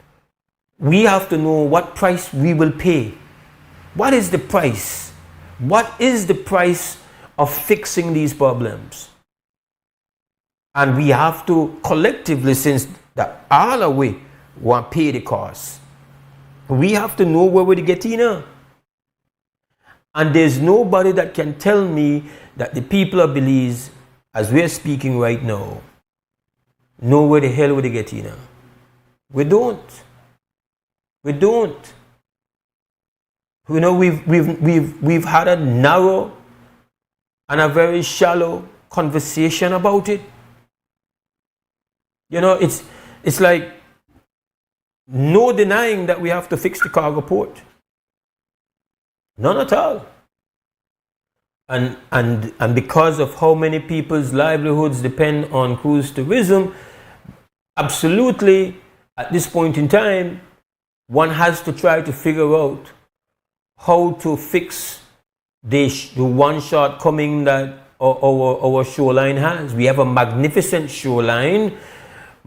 We have to know what price we will pay. What is the price? What is the price of fixing these problems? And we have to collectively, since that all the way want to pay the cost, we have to know where we're getting in. And there's nobody that can tell me that the people of Belize, as we're speaking right now, know where the hell we're getting in. We don't. We don't. You know, we've had a narrow and a very shallow conversation about it. You know, it's like no denying that we have to fix the cargo port. None at all. And because of how many people's livelihoods depend on cruise tourism, absolutely, at this point in time, one has to try to figure out how to fix the one shortcoming that our shoreline has. We have a magnificent shoreline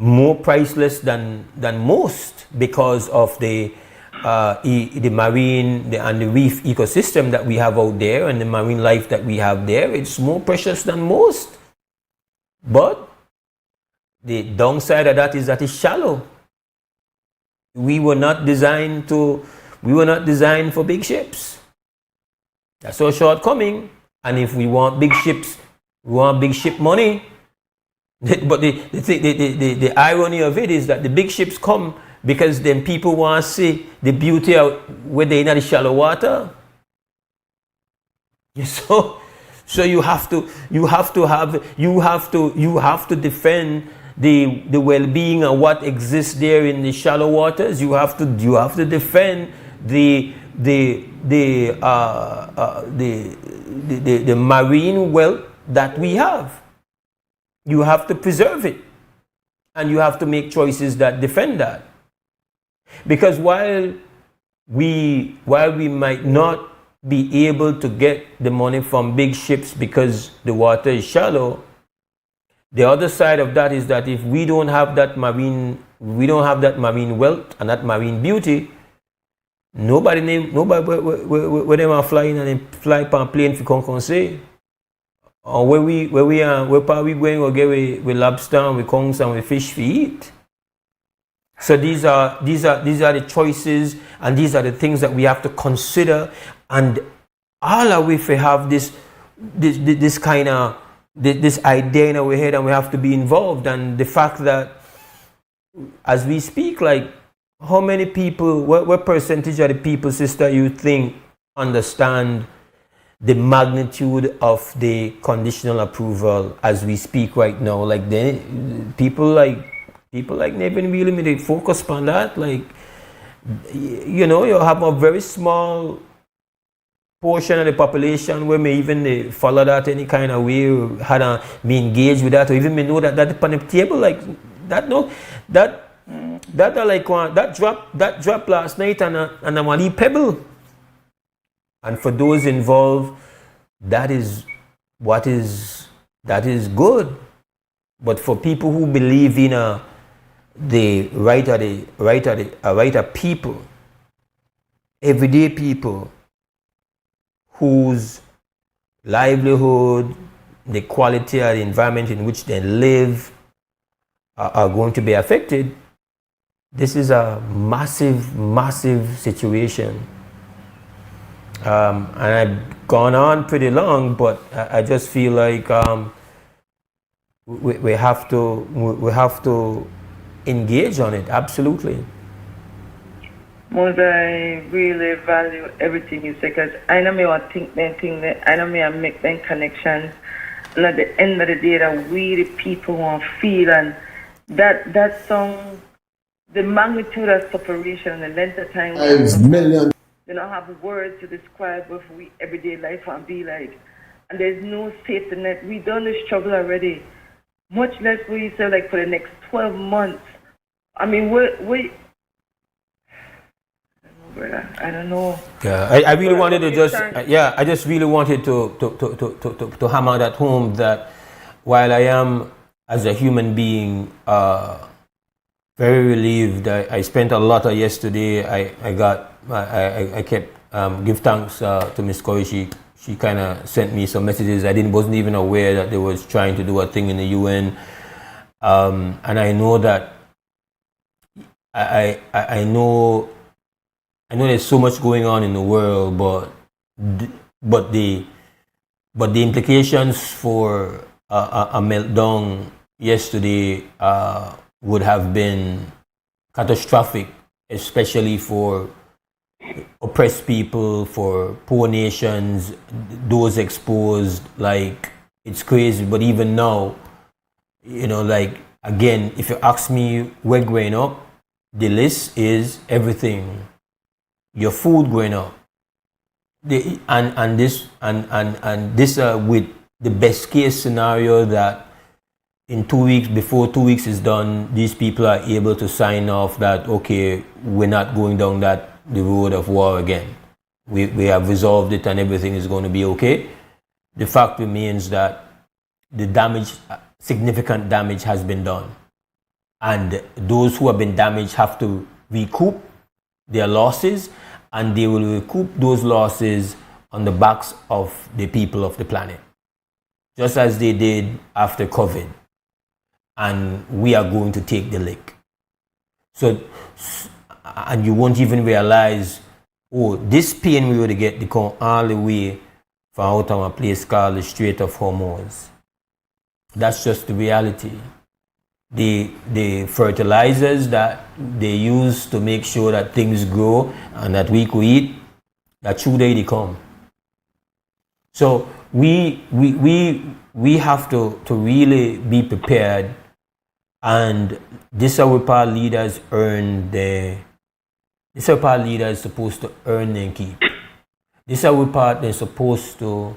more priceless than most because of the marine and the reef ecosystem that we have out there and the marine life that we have there. It's more precious than most. But the downside of that is that it's shallow. We were not designed for big ships. That's our shortcoming. And if we want big ships, we want big ship money. But the irony of it is that the big ships come because then people want to see the beauty out where they're in the shallow water. So you have to defend the well-being and what exists there in the shallow waters. You have to defend the marine wealth that we have. You have to preserve it, and you have to make choices that defend that. Because while we might not be able to get the money from big ships because the water is shallow, the other side of that is that if we don't have that marine wealth and that marine beauty, nobody where they are flying and they fly on plane for come say. Or where probably going to get with lobster and with kongs and with fish to eat. So these are the choices, and these are the things that we have to consider. And all of we have this idea in our head, and we have to be involved. And the fact that as we speak, like how many people, what percentage of the people, sister, you think understand the magnitude of the conditional approval as we speak right now? Like people like Nevin really focus on that. Like, you have a very small portion of the population where may even they follow that any kind of way, or had be engaged with that, or even may know that on the table like that. No, that like one that drop last night and a money pebble. And for those involved, that is good. But for people who believe in the right of people, everyday people, whose livelihood, the quality of the environment in which they live are going to be affected, this is a massive situation. And I've gone on pretty long, but I just feel like we have to engage on it. Absolutely. Mose, I really value everything you say, because I know me want to think that I know me want to make them connections, and at the end of the day that we the people want to feel, and that song, the magnitude of separation and the length of time. 5 million. They don't have words to describe what we everyday life and be like. And there's no safety net. We done the struggle already. Much less we say like for the next 12 months. I mean, I don't know. Yeah, I really wanted to just I just really wanted to hammer that home, that while I am as a human being very relieved. I spent a lot of yesterday. I kept give thanks to Miss Corey. She kind of sent me some messages. I wasn't even aware that they was trying to do a thing in the UN, and I know that I know there's so much going on in the world, but the implications for a meltdown yesterday would have been catastrophic, especially for oppressed people, for poor nations, those exposed. Like, it's crazy. But even now, like, again, if you ask me, we're growing up, the list is everything. Your food growing up, and this with the best case scenario that in 2 weeks, before 2 weeks is done, these people are able to sign off that, okay, we're not going down the road of war again. We have resolved it and everything is going to be okay. The fact remains that the damage, significant damage has been done. and those who have been damaged have to recoup their losses, and they will recoup those losses on the backs of the people of the planet, just as they did after COVID. And we are going to take the lick. So, and you won't even realize, oh, this pain we would get to come all the way from out of a place called the Strait of Hormuz. That's just the reality. The fertilizers that they use to make sure that things grow and that we could eat, that's true they come. So we have to really be prepared, and this is how our leaders earn their. This is how our leaders supposed to earn and keep. This is how they're supposed to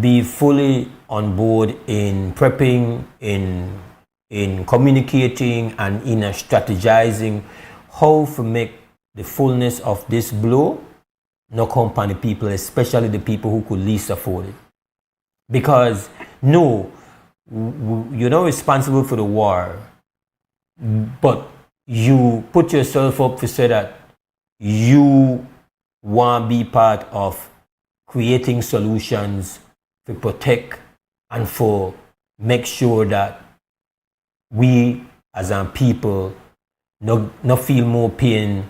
be fully on board in prepping, in communicating, and in strategizing how to make the fullness of this blow not come upon the people, especially the people who could least afford it. Because no, you're not responsible for the war, but you put yourself up to say that you want to be part of creating solutions to protect and for make sure that we as a people not feel more pain,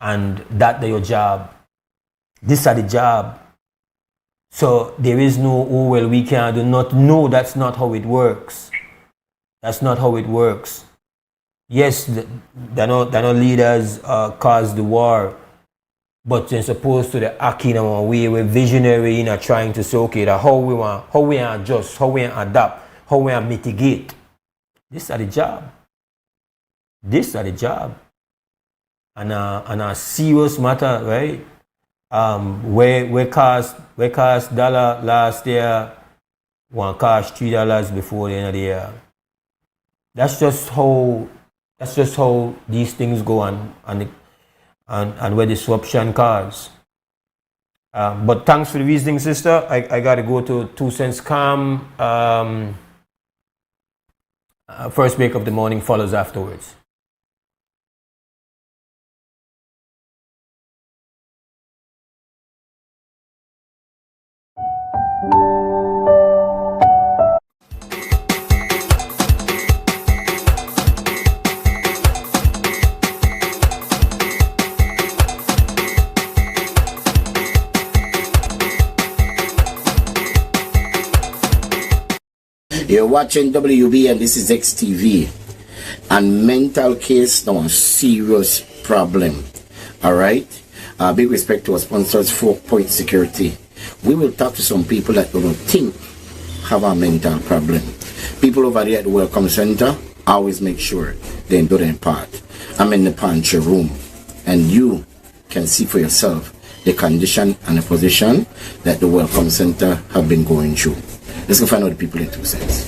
and that your job. This is the job. So there is no, oh well, we can do not. No, that's not how it works. That's not how it works. Yes, they're not leaders cause the war, but they're supposed to act in a way we're visionary in trying to say, okay, that how we adjust, how we adapt, how we mitigate. This is the job. This is the job. And a serious matter, right? We cost $1 last year, one cost $3 before the end of the year. That's just how these things go on, and where disruption cause. But thanks for the reasoning, sister. I gotta go to 2 cents calm. First break of the morning follows afterwards. You're watching WUB and this is XTV. And mental case now a serious problem. Alright? Big respect to our sponsors, 4 Point Security. We will talk to some people that we don't think have a mental problem. People over there at the Welcome Center, always make sure they do their part. I'm in the pantry room, and you can see for yourself the condition and the position that the Welcome Center have been going through. Let's go find out the people in 2 cents.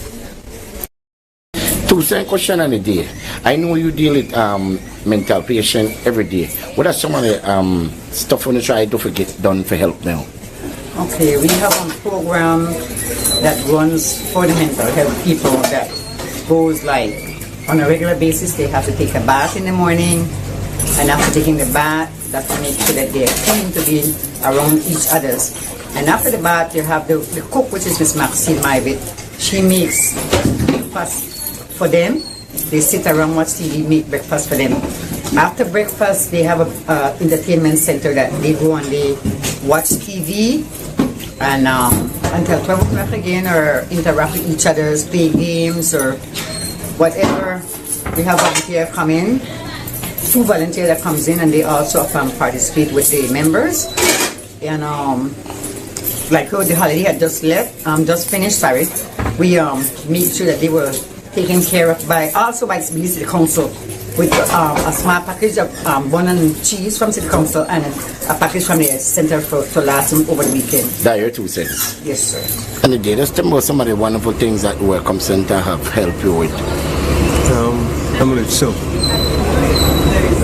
2 cents question on a day. I know you deal with mental patient every day. What are some of the stuff you try to get done for help now? Okay, we have a program that runs for the mental health people that goes like on a regular basis. They have to take a bath in the morning, and after taking the bath, that's to make sure that they're clean to be around each other's. And after the bath, you have the cook, which is Miss Maxine Myvit. She makes breakfast for them. They sit around, watch TV, make breakfast for them. After breakfast, they have a entertainment center that they go and they watch TV and until 12 o'clock again, or interact with each other, play games or whatever. We have volunteers come in, 2 volunteers that comes in, and they also participate with the members. And like the holiday had just finished, sorry. We made sure that they were taken care of by City Council with a small package of bun and cheese from City Council and a package from the center to last them over the weekend. That your 2 cents? Yes, sir. And again, just tell me about some of the wonderful things that the Welcome Center have helped you with. Family itself,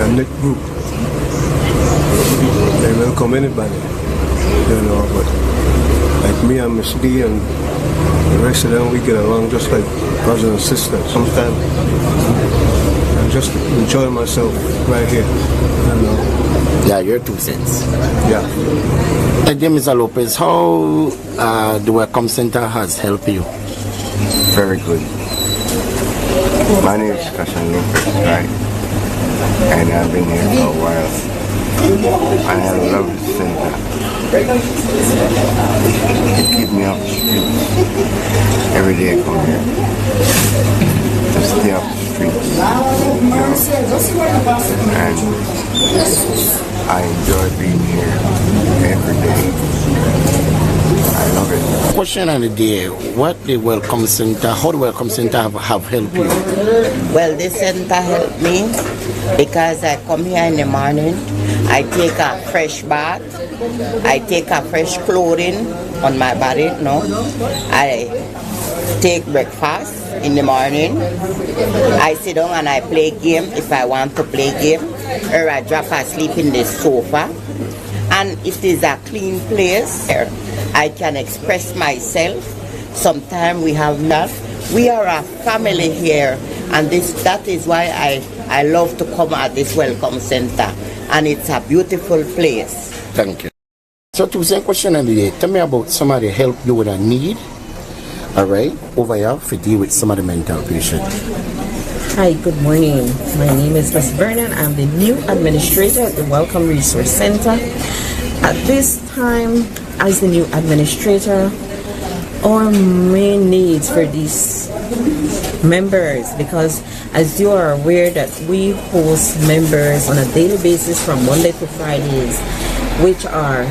a net group. They welcome anybody, but like me and Miss D and The rest of them, we get along just like brothers and sisters. Sometimes I'm just enjoying myself right here. Yeah, your 2 cents. Yeah. Dear Mr. Lopez, how the Welcome Center has helped you? Very good. My name is Kashan Lopez, right? And I've been here for a while. And I love the center. It keeps me off the streets. Every day I come here. To stay off the streets. And I enjoy being here every day. I love it. Question of the day, what the Welcome Center, how the Welcome Center have helped you? Well, this center helped me because I come here in the morning, I take a fresh bath, I take a fresh clothing on my body, I take breakfast in the morning, I sit down and I play game if I want to play game, or I drop asleep in the sofa. And if there's a clean place, I can express myself. Sometimes we have not. We are a family here, and that is why I love to come at this Welcome Center, and it's a beautiful place. Thank you. So to the question of the day, tell me about somebody help you with a need, all right, over here to deal with some of the mental patients. Hi, good morning. My name is Miss Vernon. I'm the new administrator at the Welcome Resource Center. At this time, as the new administrator, our main needs for these members, because as you are aware that we host members on a daily basis from Monday to Fridays, which are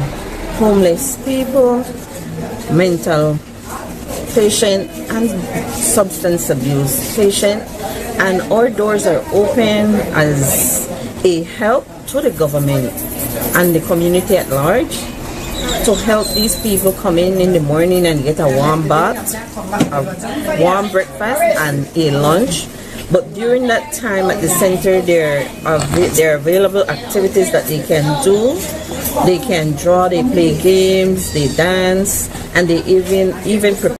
homeless people, mental patient, and substance abuse patient. And our doors are open as a help to the government and the community at large to help these people come in the morning and get a warm bath, a warm breakfast, and a lunch. But during that time at the center, there are available activities that they can do. They can draw, they play games, they dance, and they even prepare.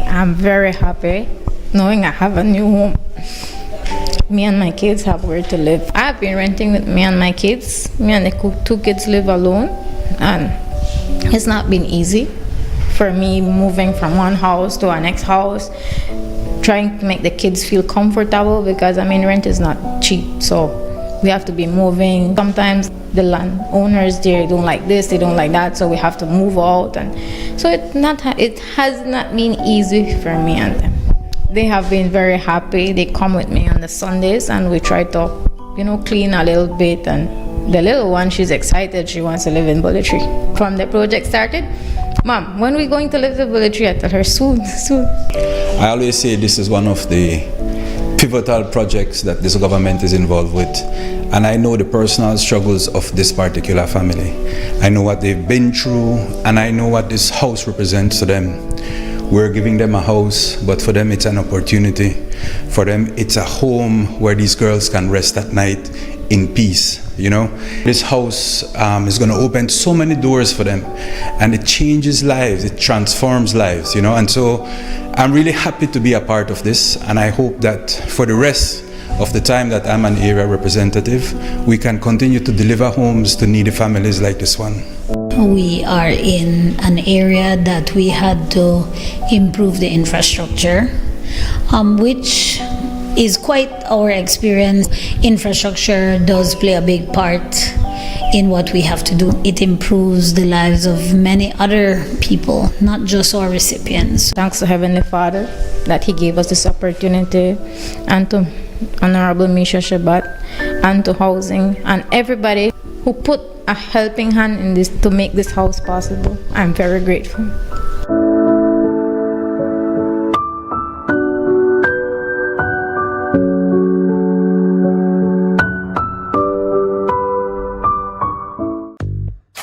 I'm very happy knowing I have a new home. Me and my kids have where to live. I've been renting with me and my kids. Me and the 2 kids live alone, and it's not been easy for me moving from one house to our next house, trying to make the kids feel comfortable, because rent is not cheap, so we have to be moving. Sometimes the landowners there don't like this, they don't like that, so we have to move out, and so it has not been easy for me and them. They have been very happy. They come with me on the Sundays, and we try to clean a little bit, and the little one, she's excited, she wants to live in Bullet Tree. From the project started, Mom, when are we going to live in Bullet Tree? I tell her soon. I always say this is one of the pivotal projects that this government is involved with, and I know the personal struggles of this particular family. I know what they've been through, and I know what this house represents to them. We're giving them a house, but for them it's an opportunity. For them it's a home where these girls can rest at night in peace. This house is going to open so many doors for them, and it changes lives, it transforms lives, and so I'm really happy to be a part of this, and I hope that for the rest of the time that I'm an area representative, we can continue to deliver homes to needy families like this one. We are in an area that we had to improve the infrastructure, which is quite our experience. Infrastructure does play a big part in what we have to do. It improves the lives of many other people, not just our recipients. Thanks to Heavenly Father that He gave us this opportunity, and to Honorable Misha Shabbat, and to housing, and everybody who put a helping hand in this to make this house possible. I'm very grateful.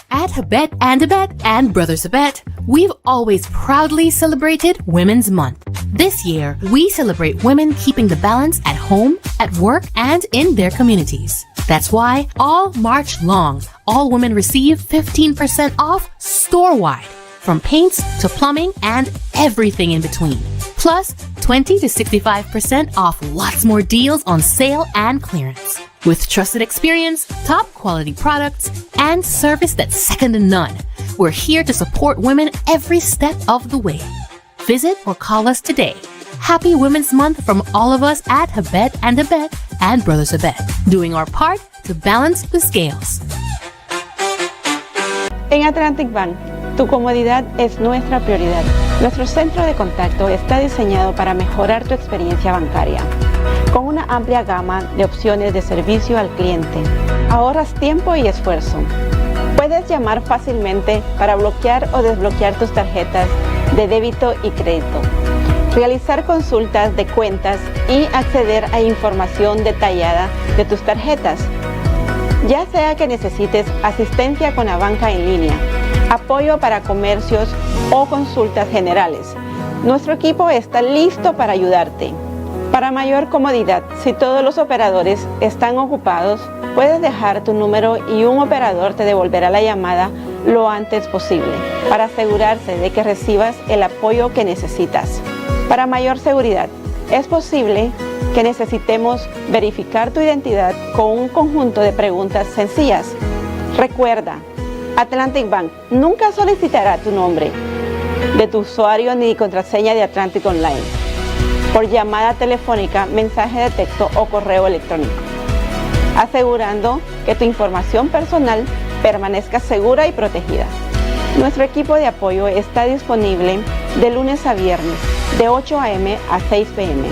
At Habet and Abet and Brothers Abet, we've always proudly celebrated Women's Month. This year, we celebrate women keeping the balance at home, at work, and in their communities. That's why all March long, all women receive 15% off store-wide, from paints to plumbing and everything in between. Plus, 20 to 65% off lots more deals on sale and clearance. With trusted experience, top quality products, and service that's second to none, we're here to support women every step of the way. Visit or call us today. Happy Women's Month from all of us at Hyde and Hyde and Brothers Hyde, doing our part to balance the scales. En Atlantic Bank, tu comodidad es nuestra prioridad. Nuestro centro de contacto está diseñado para mejorar tu experiencia bancaria. Con una amplia gama de opciones de servicio al cliente, ahorras tiempo y esfuerzo. Puedes llamar fácilmente para bloquear o desbloquear tus tarjetas de débito y crédito, realizar consultas de cuentas y acceder a información detallada de tus tarjetas. Ya sea que necesites asistencia con la banca en línea, apoyo para comercios o consultas generales, nuestro equipo está listo para ayudarte. Para mayor comodidad, si todos los operadores están ocupados, puedes dejar tu número y un operador te devolverá la llamada lo antes posible para asegurarse de que recibas el apoyo que necesitas. Para mayor seguridad, es posible que necesitemos verificar tu identidad con un conjunto de preguntas sencillas. Recuerda, Atlantic Bank nunca solicitará tu nombre de tu usuario ni contraseña de Atlantic Online por llamada telefónica, mensaje de texto o correo electrónico, asegurando que tu información personal permanezca segura y protegida. Nuestro equipo de apoyo está disponible de lunes a viernes, de 8 a.m. a 6 p.m.,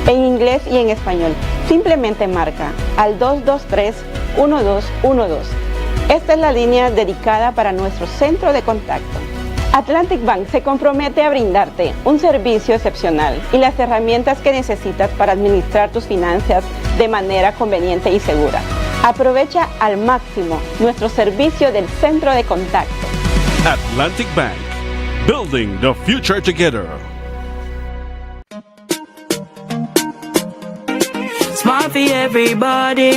en inglés y en español. Simplemente marca al 223-1212. Esta es la línea dedicada para nuestro centro de contacto. Atlantic Bank se compromete a brindarte un servicio excepcional y las herramientas que necesitas para administrar tus finanzas de manera conveniente y segura. Aprovecha al máximo nuestro servicio del centro de contacto. Atlantic Bank, building the future together. Smart for everybody.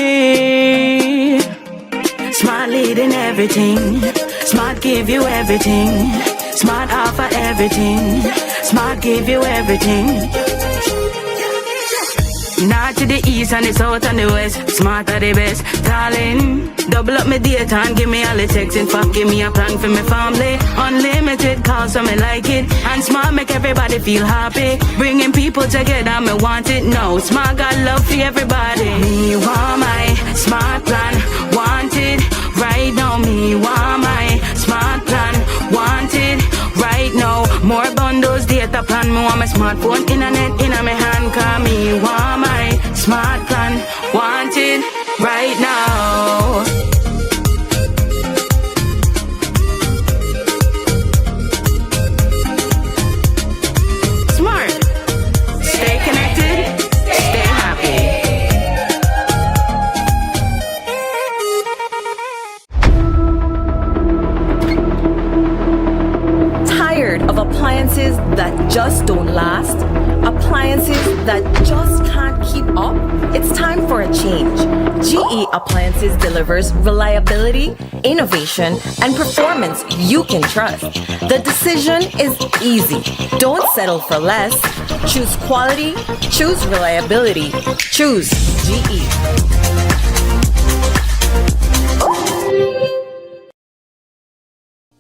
Smart leading everything. Smart give you everything. Smart offer everything. Smart give you everything. North to the east and the south and the west. Smart are the best. Darling, double up my data and give me all the texting. Fuck, give me a plan for my family. Unlimited calls so me like it. And Smart make everybody feel happy. Bringing people together, me want it now. Smart got love for everybody. Me want my Smart plan. Want it right now. Me want my Smart plan. Want it right now. More bundles, data plan. Me want my smartphone, internet in my hand. Call me want my Smart plan. Want it right now. Smart. Stay connected. Stay happy. Tired of appliances that just don't last? Appliances that just can't keep up? It's time for a change. GE Appliances delivers reliability, innovation, and performance you can trust. The decision is easy. Don't settle for less. Choose quality, choose reliability, choose GE.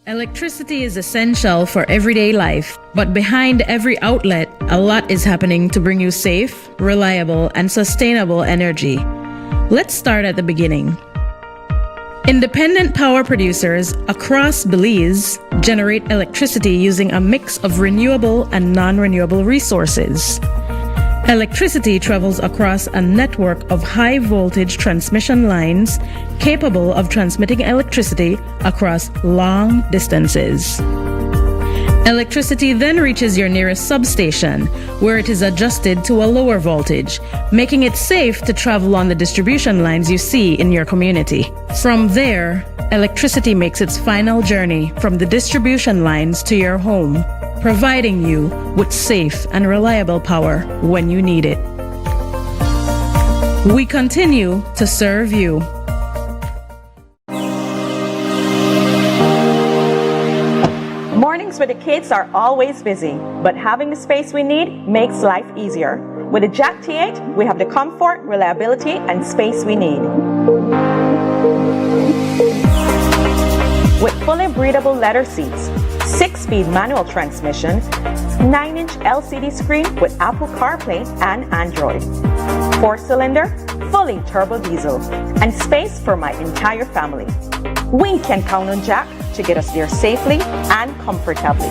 Electricity is essential for everyday life, but behind every outlet, a lot is happening to bring you safe, reliable, and sustainable energy. Let's start at the beginning. Independent power producers across Belize generate electricity using a mix of renewable and non-renewable resources. Electricity travels across a network of high-voltage transmission lines capable of transmitting electricity across long distances. Electricity then reaches your nearest substation, where it is adjusted to a lower voltage, making it safe to travel on the distribution lines you see in your community. From there, electricity makes its final journey from the distribution lines to your home, providing you with safe and reliable power when you need it. We continue to serve you. Mornings with the kids are always busy, but having the space we need makes life easier. With the Jack T8, we have the comfort, reliability, and space we need. With fully breathable leather seats, 6-speed manual transmission, 9-inch LCD screen with Apple CarPlay and Android, 4-cylinder, fully turbo diesel, and space for my entire family. We can count on Jack to get us there safely and comfortably.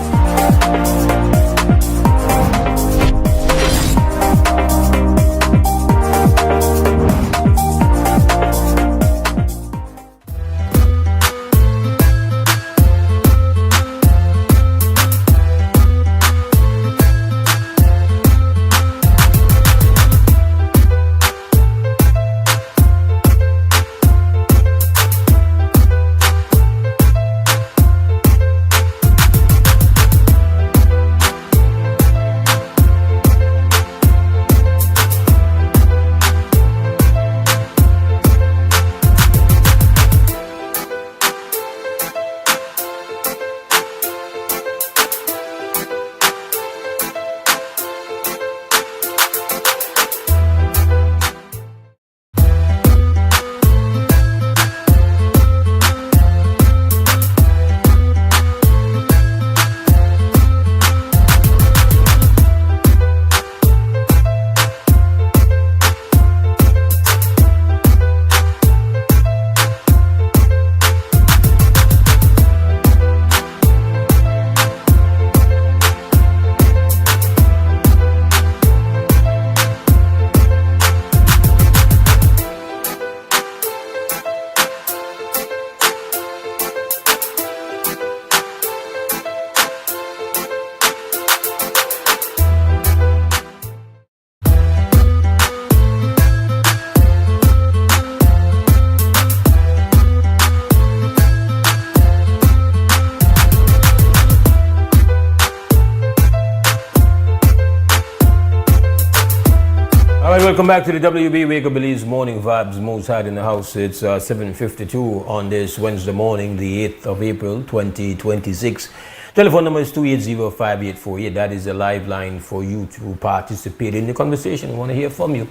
Welcome back to the WB Wake Up Belize Morning Vibes. Mose Hyde in the house. It's 7:52 on this Wednesday morning, the 8th of April, 2026. Telephone number is 280-5848. That is a live line for you to participate in the conversation. We want to hear from you.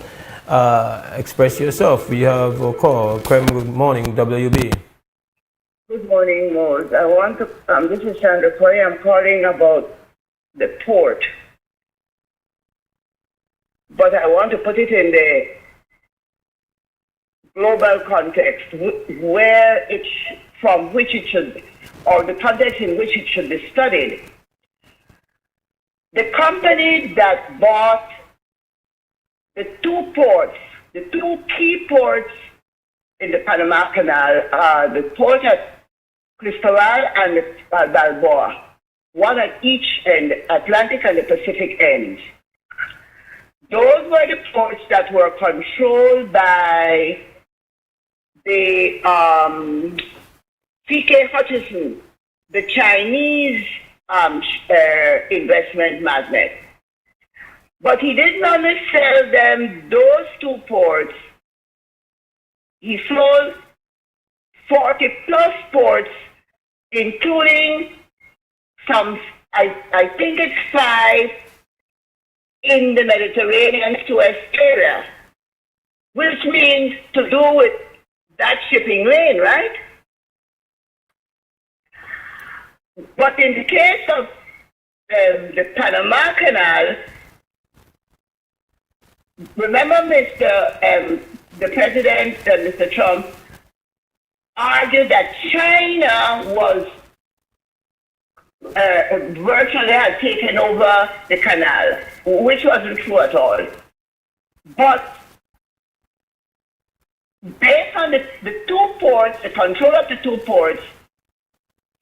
Express yourself. We have a call. Good morning, WB. Good morning, Mose. I want to, this is Sandra Corey. I'm calling about the port. But I want to put it in the global context, where from which it should, or the context in which it should be studied. The company that bought the two ports, the two key ports in the Panama Canal are the port at Cristobal and Balboa, one at each end, Atlantic and the Pacific ends. Those were the ports that were controlled by the C.K. Hutchison, the Chinese investment magnate. But he didn't only sell them those two ports. He sold 40 plus ports, including some, I think it's 5 in the Mediterranean Suez area, which means to do with that shipping lane, right? But in the case of the Panama Canal, remember the president, Mr. Trump, argued that China was virtually had taken over the canal, which wasn't true at all. But based on the two ports, the control of the two ports,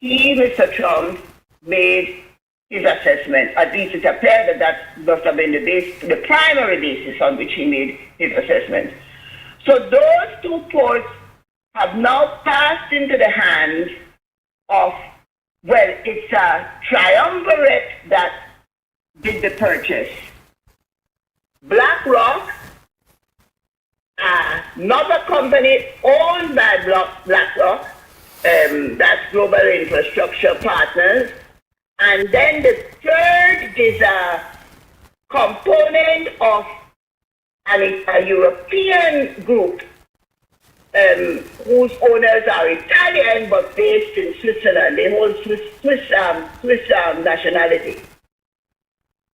he, Mr. Trump, made his assessment. At least it appeared that that must have been the primary basis on which he made his assessment. So those two ports have now passed into the hands of, well, it's a triumvirate that did the purchase. BlackRock, another company owned by BlackRock, that's Global Infrastructure Partners, and then the third is a component of a European group whose owners are Italian but based in Switzerland. They hold Swiss nationality.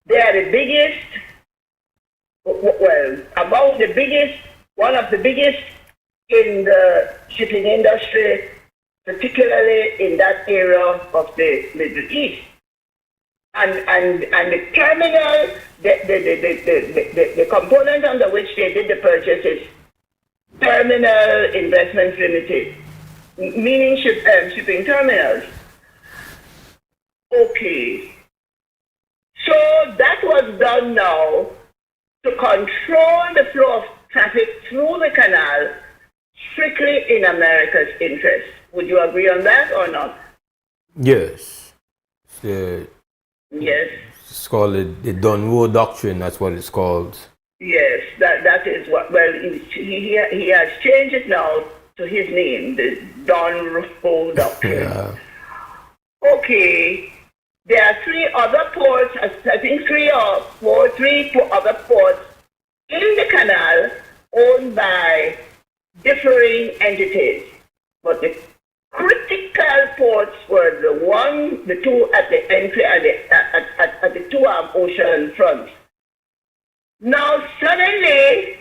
They are the biggest, well, among the biggest, one of the biggest in the shipping industry, particularly in that area of the Middle East. And the terminal, the component under which they did the purchase is Terminal Investments Limited, meaning shipping terminals. Okay. So that was done now to control the flow of traffic through the canal strictly in America's interest. Would you agree on that or not? Yes. Yes. It's called the Dunwoody Doctrine. That's what it's called. Yes, that is what. Well, he has changed it now to his name, the Dunwoody Doctrine. Yeah. Okay. There are three other ports. I think three other ports in the canal owned by differing entities, but the critical ports were the two at the entry at the two ocean fronts. Now suddenly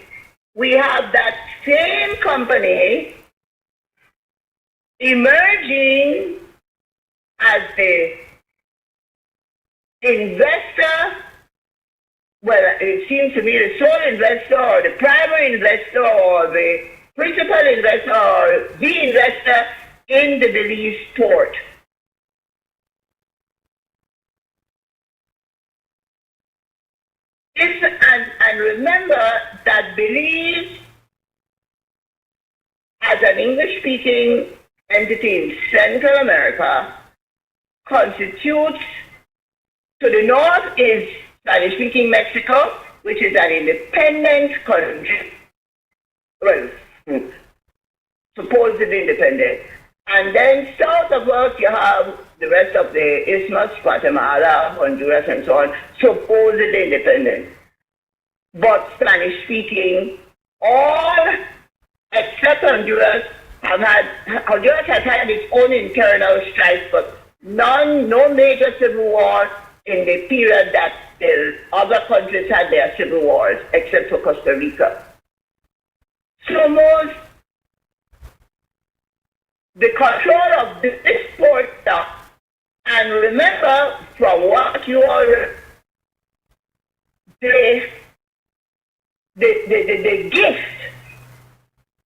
we have that same company emerging as the investor. Well, it seems to be the sole investor or the primary investor or the principal investor or the investor in the Belize port. And remember that Belize, as an English-speaking entity in Central America, constitutes, to the north is Spanish-speaking Mexico, which is an independent country. Well, supposedly independent. And then south of us, you have the rest of the Isthmus, Guatemala, Honduras, and so on, supposedly independent. But Spanish-speaking, all except Honduras Honduras has had its own internal strife, but no major civil war in the period that the other countries had their civil wars, except for Costa Rica. So Mose, the control of this port stuff, and remember from what you already the gift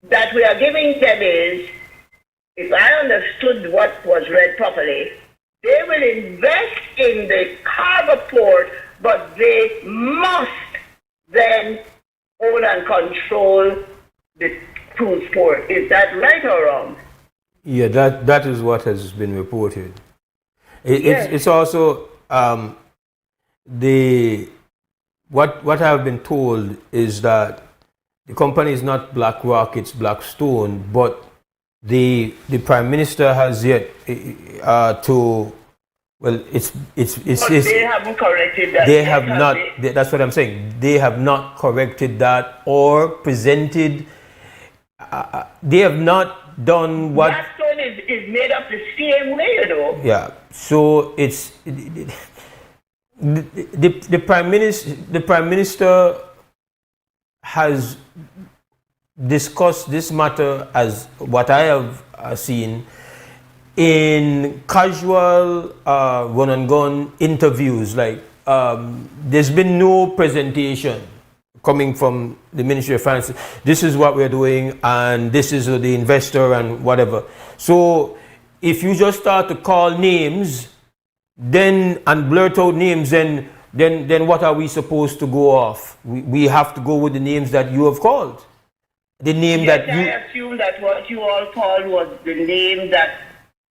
that we are giving them is, if I understood what was read properly, they will invest in the cargo port, but they must then own and control the cruise port. Is that right or wrong? Yeah, that is what has been reported. Yes. It's also what I've been told is that the company is not BlackRock, it's Blackstone, but the Prime Minister has yet to, well, it's they haven't corrected that. They have not. That's what I'm saying. They have not corrected that or presented. They have not done what. Blackstone is made up the same way, you know. Yeah. So it's the Prime Minister. The Prime Minister has discussed this matter, as what I have seen, in casual run and gun interviews. Like there's been no presentation coming from the Ministry of Finance. This is what we're doing, and this is the investor and whatever. So if you just start to call names then and blurt out names, then what are we supposed to go off? We have to go with the names that you have called. The name that you... I assume that what you all called was the name that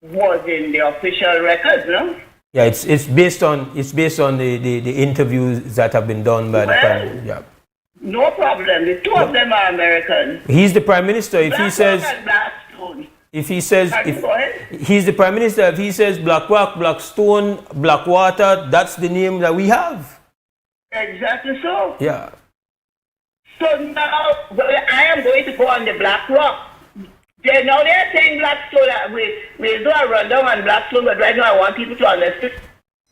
was in the official records, no? Yeah, it's based on the interviews that have been done by the Prime Minister. Yeah. No problem. The two of them are American. He's the Prime Minister. If he says... If he says, he's the Prime Minister, if he says Black Rock, Black Stone, Blackwater, that's the name that we have. Exactly so. Yeah. So now, I am going to go on the Black Rock. They're saying Black Stone. We'll do a rundown on Black Stone, but right now I want people to understand.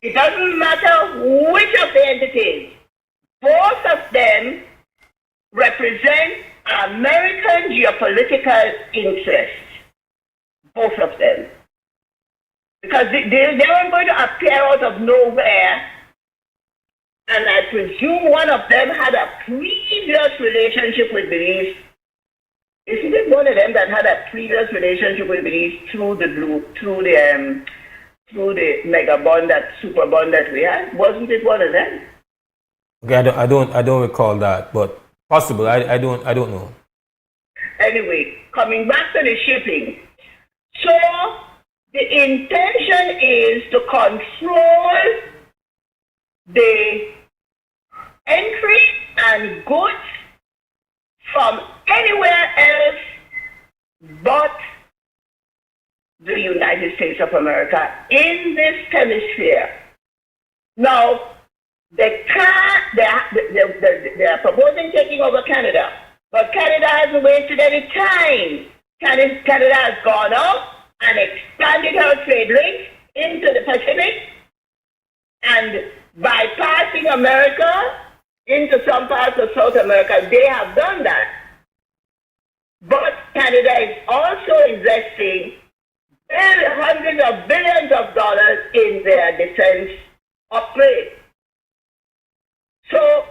It doesn't matter which of the entities. Both of them represent American geopolitical interests. Both of them. Because they weren't going to appear out of nowhere. And I presume one of them had a previous relationship with Belize. Isn't it one of them that had a previous relationship with Belize through the mega bond, that super bond that we had? Wasn't it one of them? Okay, I don't recall that, but possible. I don't know. Anyway, coming back to the shipping. So the intention is to control the entry and goods from anywhere else but the United States of America in this hemisphere. Now, they are proposing taking over Canada, but Canada hasn't wasted any time. Canada has gone out and expanded her trade links into the Pacific and bypassing America into some parts of South America. They have done that. But Canada is also investing hundreds of billions of dollars in their defense upgrade. So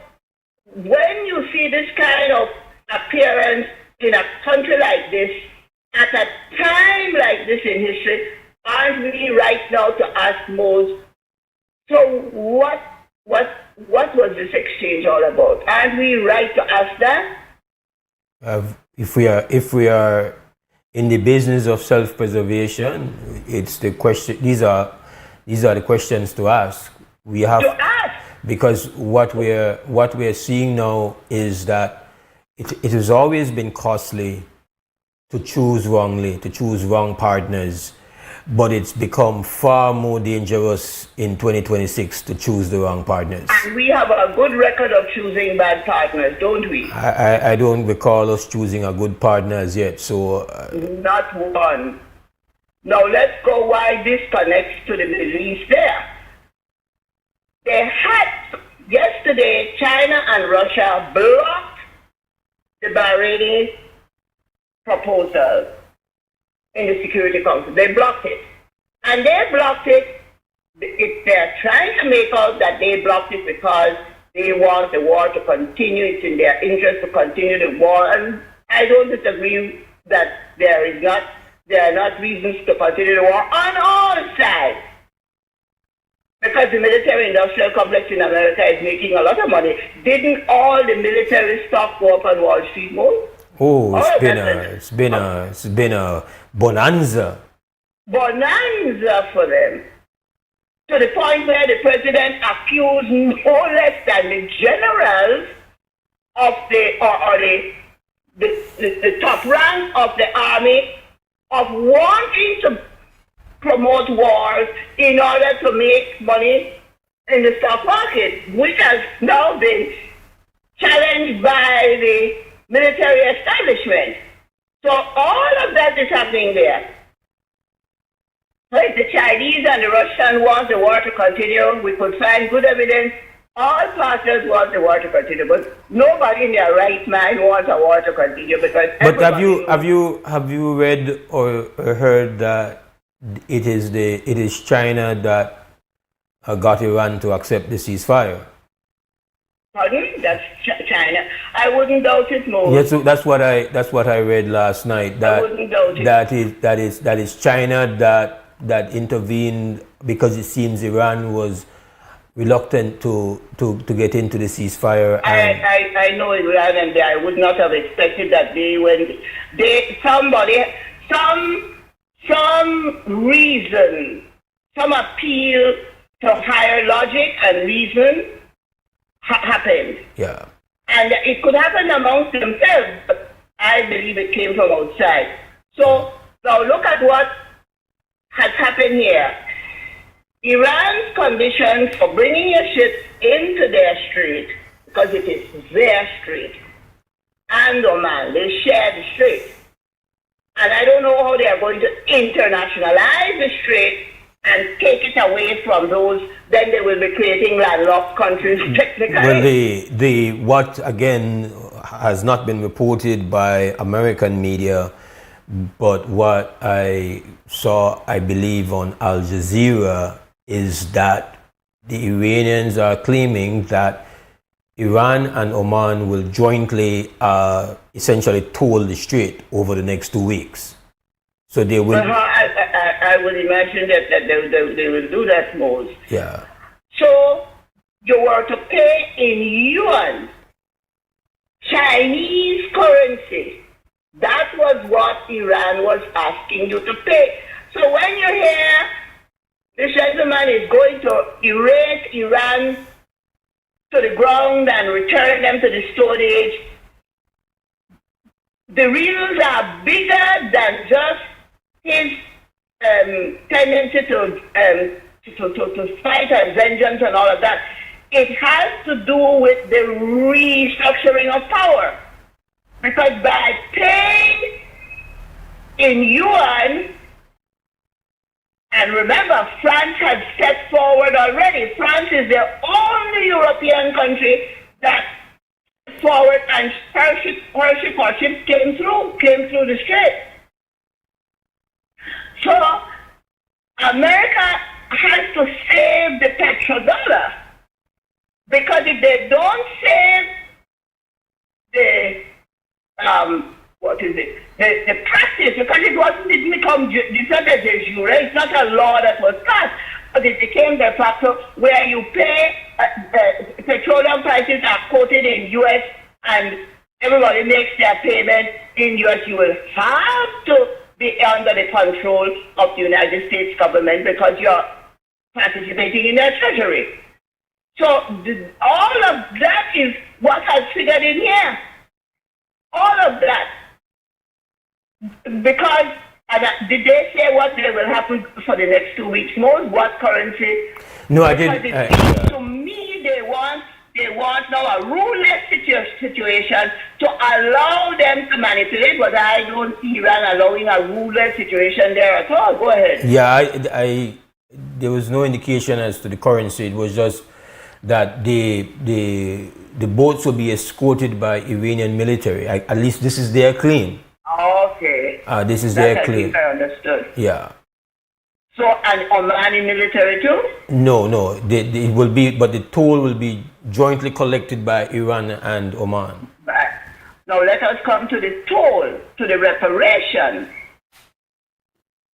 when you see this kind of appearance in a country like this, at a time like this in history, aren't we right now to ask Mose, so what was this exchange all about? Aren't we right to ask that? If we are in the business of self-preservation, it's the question. These are the questions to ask. We have to ask, because what we're seeing now is that it has always been costly to choose wrongly, to choose wrong partners, but it's become far more dangerous in 2026 to choose the wrong partners. And we have a good record of choosing bad partners, don't we? I don't recall us choosing a good partner as yet, so... Not one. Now let's go why this connects to the Middle East there. They had, yesterday, China and Russia blocked the Bahraini proposal in the Security Council. They blocked it. And they blocked it, they're trying to make out that they blocked it because they want the war to continue. It's in their interest to continue the war. And I don't disagree that there are not reasons to continue the war on all sides. Because the military-industrial complex in America is making a lot of money. Didn't all the military stock go up on Wall Street, Mose? Oh, it's been a bonanza. Bonanza for them. To the point where the president accused no less than the generals of the top rank of the army of wanting to promote wars in order to make money in the stock market, which has now been challenged by the military establishment. So all of that is happening there. If the Chinese and the Russians want the war to continue, we could find good evidence. All partners want the war to continue, but nobody in their right mind wants a war to continue because. But have you read or heard that it is China that got Iran to accept the ceasefire? Pardon? That's China. I wouldn't doubt it more. Yes, so that's what I read last night. That I wouldn't doubt it. That is China that intervened because it seems Iran was reluctant to get into the ceasefire. And I know Iran, and I would not have expected that some reason, some appeal to higher logic and reason happened. Yeah. And it could happen amongst themselves, but I believe it came from outside. So now look at what has happened here. Iran's conditions for bringing your ships into their strait, because it is their strait, and Oman, they share the strait. And I don't know how they are going to internationalize the strait and take it away from those. Then they will be creating landlocked countries technically. Well, the what again has not been reported by American media, but what I saw, I believe, on Al Jazeera is that the Iranians are claiming that Iran and Oman will jointly essentially toll the strait over the next 2 weeks. So they will. I would imagine that they will do that, Mose. Yeah. So you were to pay in yuan, Chinese currency. That was what Iran was asking you to pay. So when you hear this gentleman is going to erase Iran to the ground and return them to the Stone Age, the reasons are bigger than just his tendency to fight and vengeance and all of that. It has to do with the restructuring of power. Because by paying in yuan, and remember, France has stepped forward already. France is the only European country that forward and her ship came through the strait. So America has to save the petrodollar, because if they don't save the the practice, because it didn't become, it's not a de jure, it's not a law that was passed, but it became de facto, where you pay, petroleum prices are quoted in US and everybody makes their payment in US. You will have to be under the control of the United States government because you're participating in their treasury. So all of that is what has figured in here. All of that. Because, did they say what will happen for the next 2 weeks? Most what currency? No, I because didn't. It seems to me they want now a ruleless situation to allow them to manipulate, but I don't see Iran allowing a ruleless situation there at all. Go ahead. Yeah, there was no indication as to the currency. It was just that the boats will be escorted by Iranian military. At least this is their claim. Okay. This is their claim. I think I understood. Yeah. So, and Omani military too? No. It will be, but the toll will be jointly collected by Iran and Oman. Right. Now let us come to the toll, to the reparation.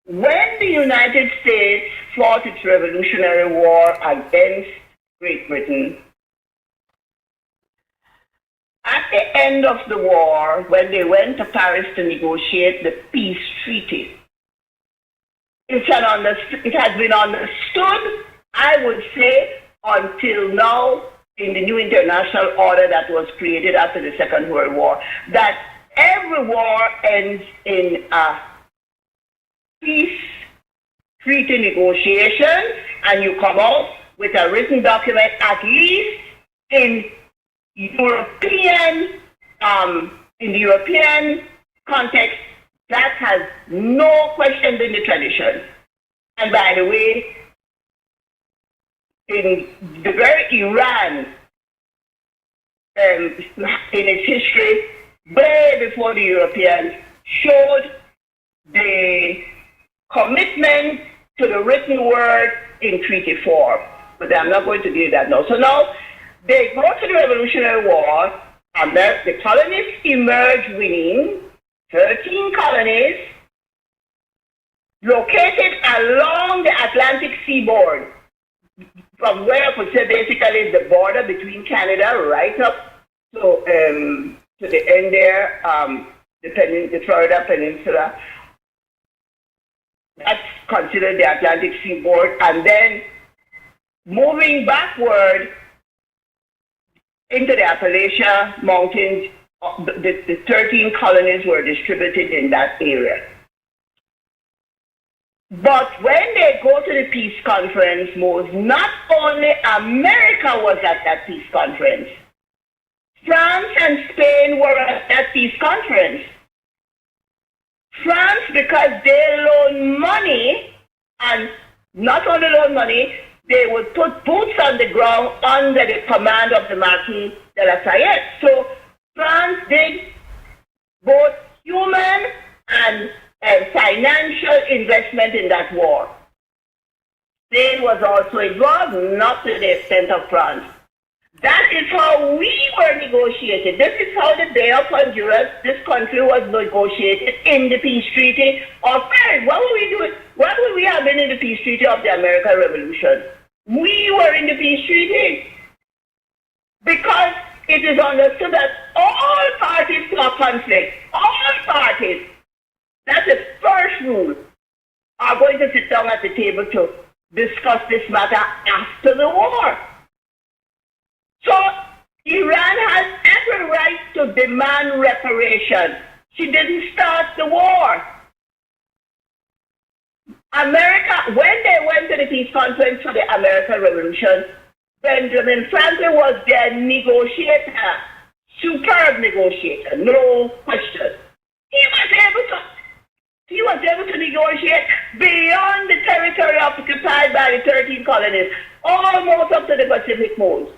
When the United States fought its Revolutionary War against Great Britain, at the end of the war, when they went to Paris to negotiate the peace treaty, it has been understood, I would say, until now, in the new international order that was created after the Second World War, that every war ends in a peace treaty negotiation, and you come out with a written document, at least in the European context. That has no question been the tradition. And by the way, in the very Iran, in its history, way before the Europeans, showed the commitment to the written word in treaty form. But I'm not going to do that now. So now, they go to the Revolutionary War, and the colonists emerge winning, 13 colonies. located along the Atlantic seaboard, from where I could say basically is the border between Canada right up to the end there, the Florida Peninsula. That's considered the Atlantic seaboard. And then moving backward into the Appalachian Mountains, the 13 colonies were distributed in that area. But when they go to the peace conference, Mose, not only America was at that peace conference. France and Spain were at that peace conference. France, because they loan money, and not only loan money, they would put boots on the ground under the command of the Marquis de Lafayette. So France did both human and financial investment in that war. Spain was also involved, not to the extent of France. That is how we were negotiated. This is how the Bay of Honduras, this country, was negotiated in the peace treaty of Paris. What would we do? What would we have been in the peace treaty of the American Revolution? We were in the peace treaty because it is understood that all parties to a conflict, all parties, that's the first rule, are going to sit down at the table to discuss this matter after the war. So Iran has every right to demand reparation. She didn't start the war. America, when they went to the peace conference for the American Revolution, Benjamin Franklin was their negotiator, superb negotiator, no question. He was able to negotiate beyond the territory occupied by the 13 colonies, almost up to the Pacific Coast.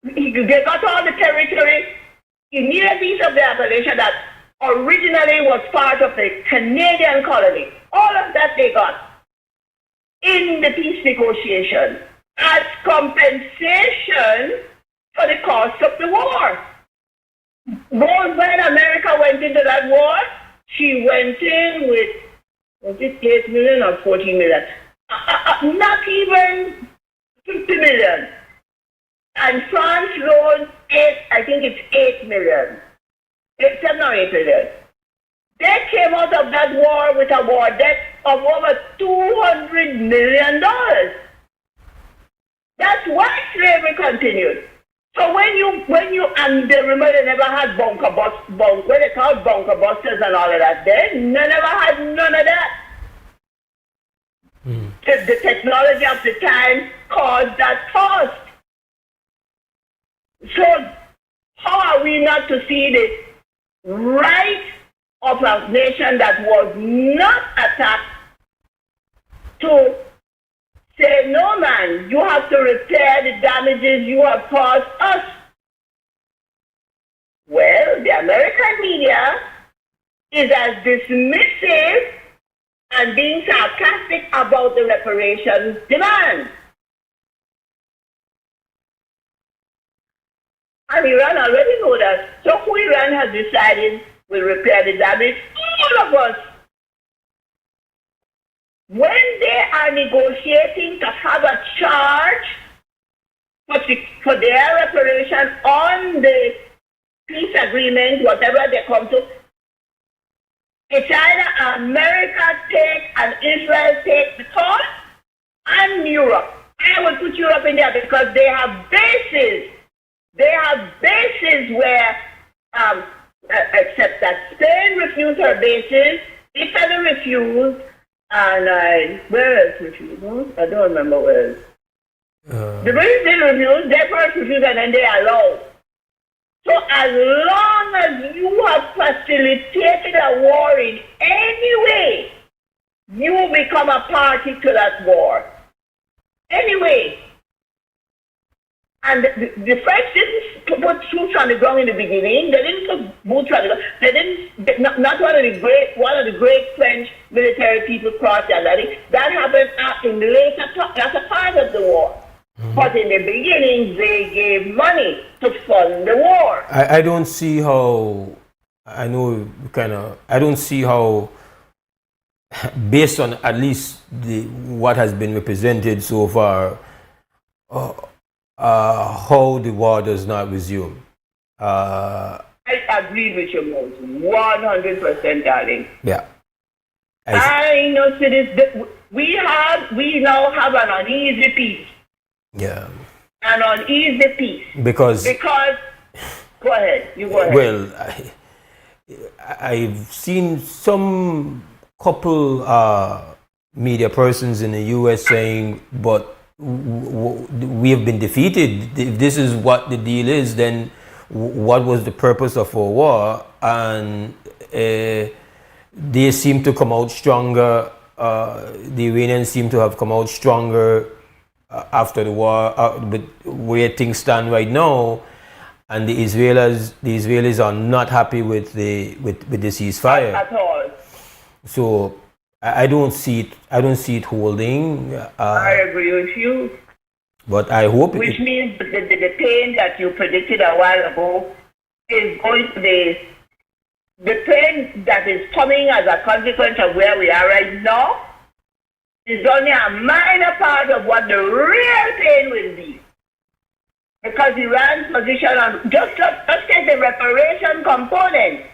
They got all the territory immediately east of the Appalachia that originally was part of the Canadian colony. All of that they got in the peace negotiation as compensation for the cost of the war. When America went into that war, she went in with, was it 8 million or 14 million? Not even 50 million. And France loaned I think it's 8 million. 7 or 8 million. They came out of that war with a war debt of over $200 million. That's why slavery continued. So when you and they remember they never had bunker when they called bunker busters and all of that, they never had none of that. The technology of the time caused that cost. So how are we not to see the right of a nation that was not attacked to say, no man, you have to repair the damages you have caused us? Well, the American media is as dismissive and being sarcastic about the reparations demand. And Iran already know that. So who Iran has decided will repair the damage? All of us. When they are negotiating to have a charge for their reparation on the peace agreement, whatever they come to, it's either America take and Israel take the cost, and Europe. I would put Europe in there because they have bases. They have bases where, except that Spain refused her bases, Italy refused, and where else refused? I don't remember where else. The British did refuse, they first refused, and then they allowed. So as long as you have facilitated a war in any way, you become a party to that war. Anyway. And the French didn't put troops on the ground in the beginning. They didn't put boots on the ground. They didn't. Not one of the great French military people crossed the Atlantic. That happened in the later as a part of the war. Mm-hmm. But in the beginning, they gave money to fund the war. I don't see how. I know I don't see how based on at least what has been represented so far, how the war does not resume. I agree with you, Mose. 100%, darling. Yeah. I know, citizens. We now have an uneasy peace. Yeah. An uneasy peace. Because go ahead. You go ahead. Well, I've seen some couple media persons in the U.S. saying, but we have been defeated. If this is what the deal is, then what was the purpose of our war? And they seem to come out stronger. The Iranians seem to have come out stronger after the war, but where things stand right now. And the Israelis are not happy with the ceasefire at all. So I don't see it holding. I agree with you. But I hope which means the pain that you predicted a while ago is going to be the pain that is coming as a consequence of where we are right now is only a minor part of what the real pain will be. Because Iran's position on just take the reparation component.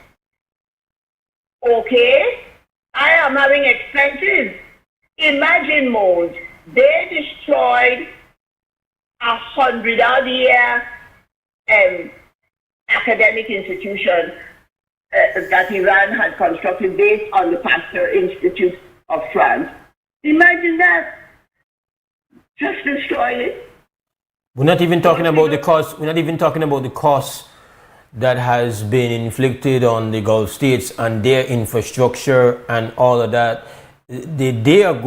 Okay, I am having expenses. Imagine, Mose, they destroyed 100-odd-year academic institution that Iran had constructed based on the Pasteur Institute of France. Imagine that. Just destroy it. We're not even talking about the cost. We're not even talking about the cost that has been inflicted on the Gulf states and their infrastructure and all of that. They're not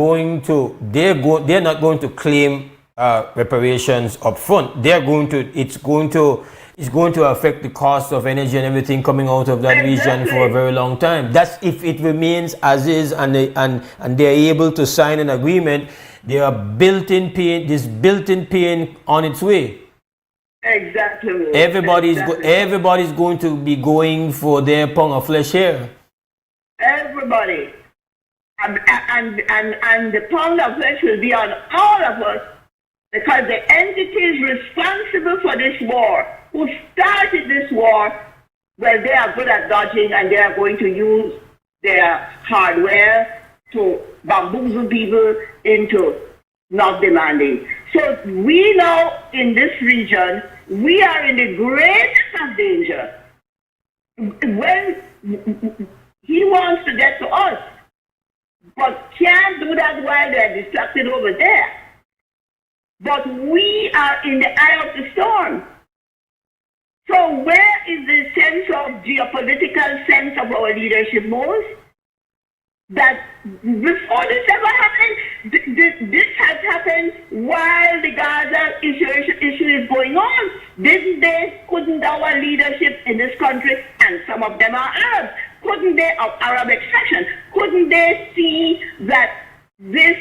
going to claim reparations up front. It's going to affect the cost of energy and everything coming out of that region for a very long time. That's if it remains as is and they're able to sign an agreement. There are built-in pain on its way. Exactly. Everybody's going to be going for their pound of flesh here. Everybody. And the pound of flesh will be on all of us because the entities responsible for this war, who started this war, well, they are good at dodging and they are going to use their hardware to bamboozle people into not demanding. So we know in this region, we are in the greatest of danger. When he wants to get to us, but can't do that while they're distracted over there. But we are in the eye of the storm. So where is the sense of geopolitical sense of our leadership, Mose? That before this ever happened, this has happened while the Gaza issue is going on. Couldn't our leadership in this country, and some of them are Arabs, couldn't they, of Arab extraction, couldn't they see that this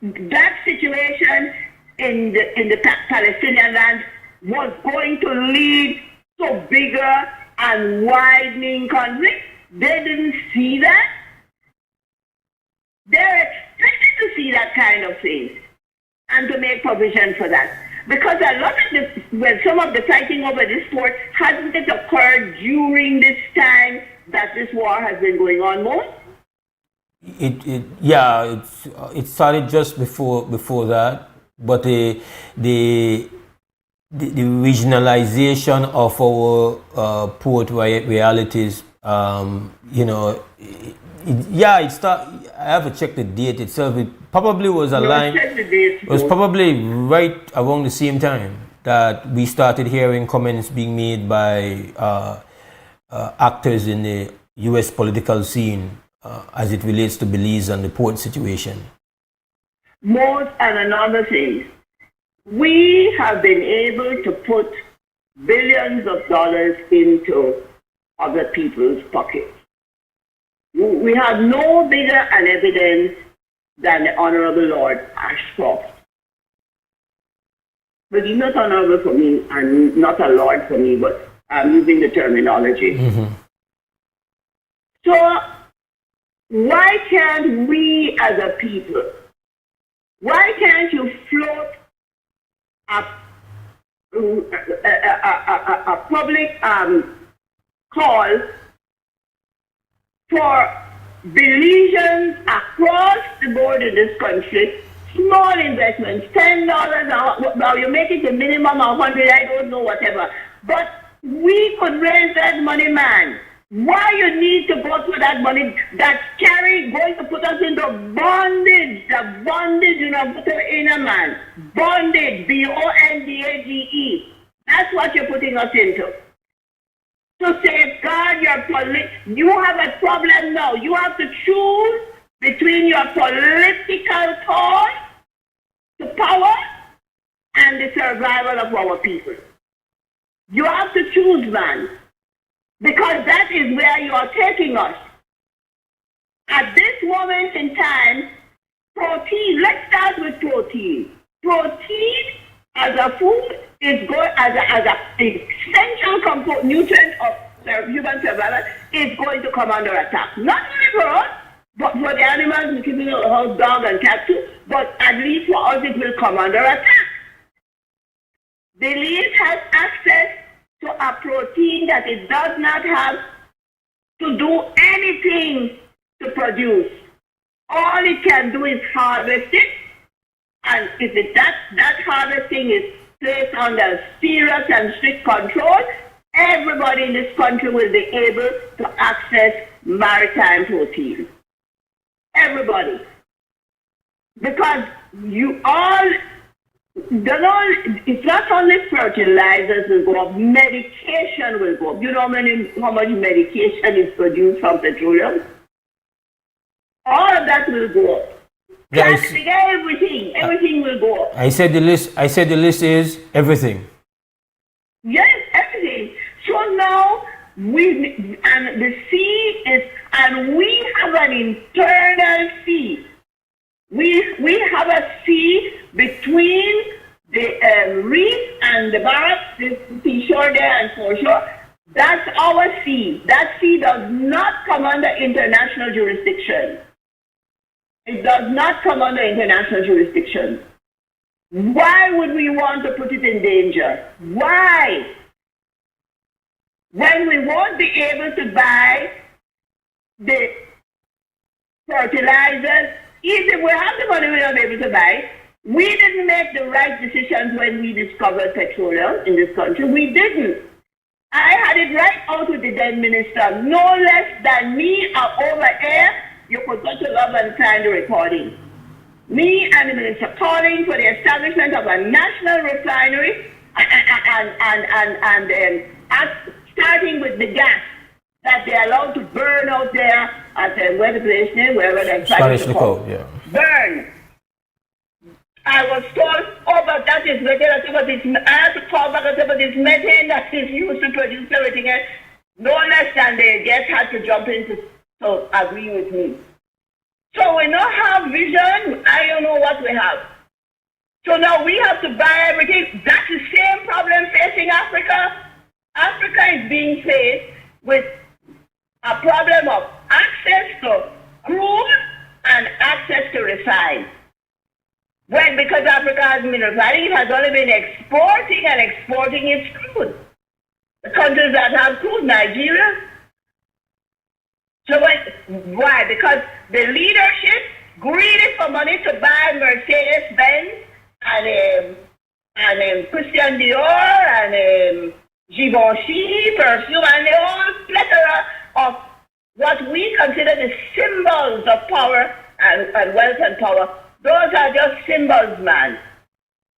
that situation in the Palestinian land was going to lead to bigger and widening conflict? They didn't see that. They're expected to see that kind of thing and to make provision for that. Because a lot of some of the fighting over this port hasn't it occurred during this time that this war has been going on more? It started just before that, but the regionalization of our port realities. It started. I have to check the date itself. It probably was aligned. It was probably right around the same time that we started hearing comments being made by actors in the U.S. political scene as it relates to Belize and the port situation. More and another thing, we have been able to put billions of dollars into other people's pockets. We have no bigger an evidence than the Honorable Lord Ashcroft. But he's not honorable for me and not a lord for me, but I'm using the terminology. Mm-hmm. So Why can't we as a people, why can't you float a public call for Belizeans across the board in this country, small investments, $10, now you make it the minimum of 100, I don't know, whatever. But we could raise that money, man. Why you need to go through that money that's going to put us into bondage, the bondage, in a man. Bondage, bondage. That's what you're putting us into. To safeguard your you have a problem now. You have to choose between your political cause to power and the survival of our people. You have to choose, man, because that is where you are taking us. At this moment in time, protein, let's start with protein. Protein as a food is going as a essential nutrient of human survival is going to come under attack. Not only for us, but for the animals, including horse, dog, and cat too, but at least for us it will come under attack. Belize has access to a protein that it does not have to do anything to produce. All it can do is harvest it, and if that harvesting is placed under serious and strict control, everybody in this country will be able to access maritime protein. Everybody. Because it's not only fertilizers will go up, medication will go up. You know how much medication is produced from petroleum? All of that will go up. Plastic, everything will go up. I said the list is everything. Yes, everything. So now we have an internal sea. We have a sea between the reef and the barracks, the seashore there and foreshore. That's our sea. That sea does not come under international jurisdiction. It does not come under international jurisdiction. Why would we want to put it in danger? Why? When we won't be able to buy the fertilizers, if we have the money, we're not able to buy. We didn't make the right decisions when we discovered petroleum in this country. We didn't. I had it right out with the then minister. No less than me over air, you could go to Love and find the recording. Me and the minister calling for the establishment of a national refinery and starting with the gas that they're allowed to burn out there at where the place name, wherever they're trying to call. Yeah. Burn. I was told, but that is methane. I had to call back and say, but it's methane that is used to produce everything else. No less than they just had to jump in to agree with me. So we don't have vision. I don't know what we have. So now we have to buy everything. That's the same problem facing Africa. Africa is being faced with a problem of access to crude and access to refine. When, because Africa hasn't been refining, it has only been exporting its crude. The countries that have crude, Nigeria. So why? Because the leadership greedy for money to buy Mercedes-Benz and Christian Dior and Givenchy, perfume, and the whole plethora of what we consider the symbols of power and wealth and power. Those are just symbols, man.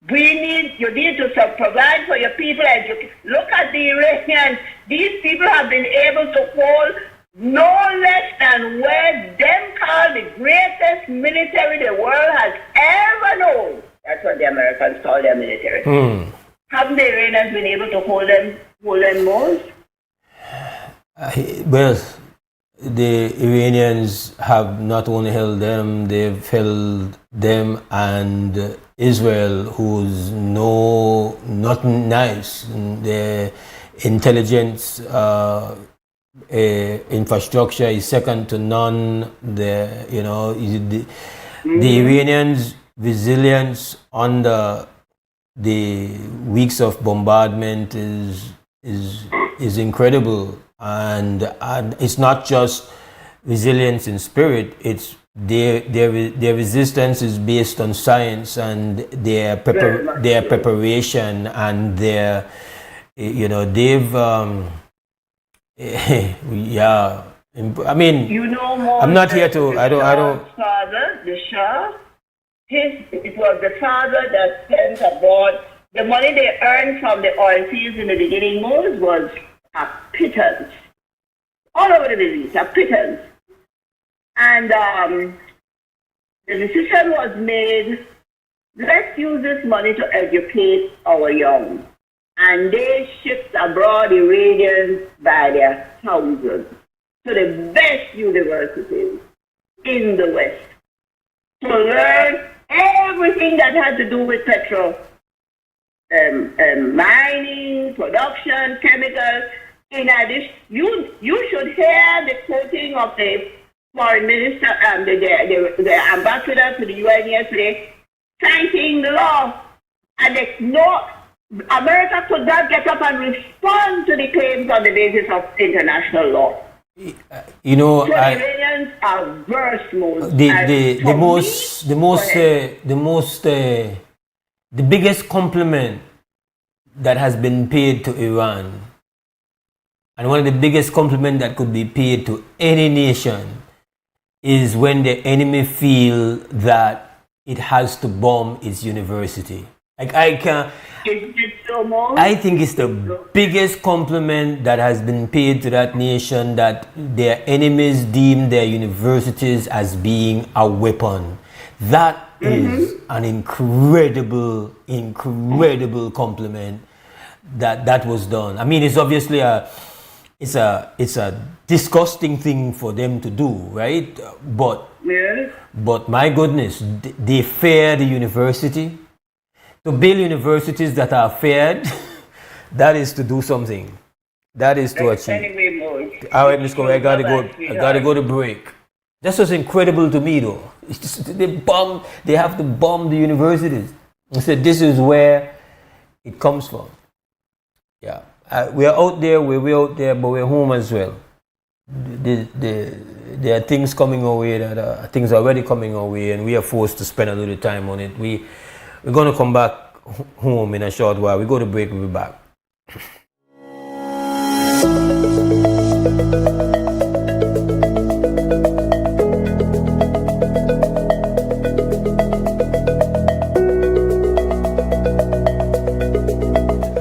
You need to provide for your people. Look at the Iranians. These people have been able to hold no less than what them call the greatest military the world has ever known. That's what the Americans call their military. Haven't the Iranians been able to hold them more? Well, the Iranians have not only held them, they've held them and Israel, who's not nice. The intelligence infrastructure is second to none. The Iranians' resilience under the weeks of bombardment is incredible, and it's not just resilience in spirit. It's their resistance is based on science and their preparation and their they've yeah. I mean, I'm not here to. I don't. Father, the Shah. It was the father that sent abroad the money they earned from the oil fields in the beginning. Mose was a pittance all over the Middle East, a pittance, and the decision was made. Let's use this money to educate our young. And they shipped abroad Iranians by their thousands to the best universities in the West to learn everything that had to do with petrol, mining, production, chemicals. In addition, you should hear the quoting of the foreign minister and the ambassador to the UN yesterday citing the law, and America could not get up and respond to the claims on the basis of international law. So Iranians are versed the biggest compliment that has been paid to Iran, and one of the biggest compliments that could be paid to any nation, is when the enemy feel that it has to bomb its university. I think it's the biggest compliment that has been paid to that nation, that their enemies deem their universities as being a weapon. That is an incredible compliment that was done. I mean, it's obviously it's a disgusting thing for them to do, right? But my goodness, they fear the university. To build universities that are feared, that is to do something. That is to achieve. All right, Ms. Corey, I gotta go to break. That's what's incredible to me, though. It's just, they have to bomb the universities. I said, this is where it comes from. Yeah, we're out there, we're out there, but we're home as well. There are things coming our way that things are already coming our way, and we are forced to spend a little time on it. We're going to come back home in a short while. We go to break, we'll be back.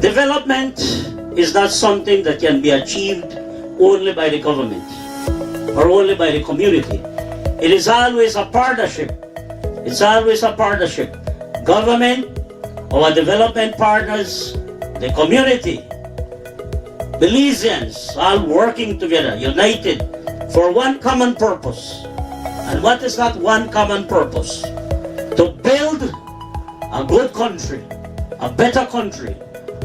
Development is not something that can be achieved only by the government or only by the community. It is always a partnership. It's always a partnership. Government, our development partners, the community, Belizeans, all working together, united for one common purpose. And what is that one common purpose? To build a good country, a better country,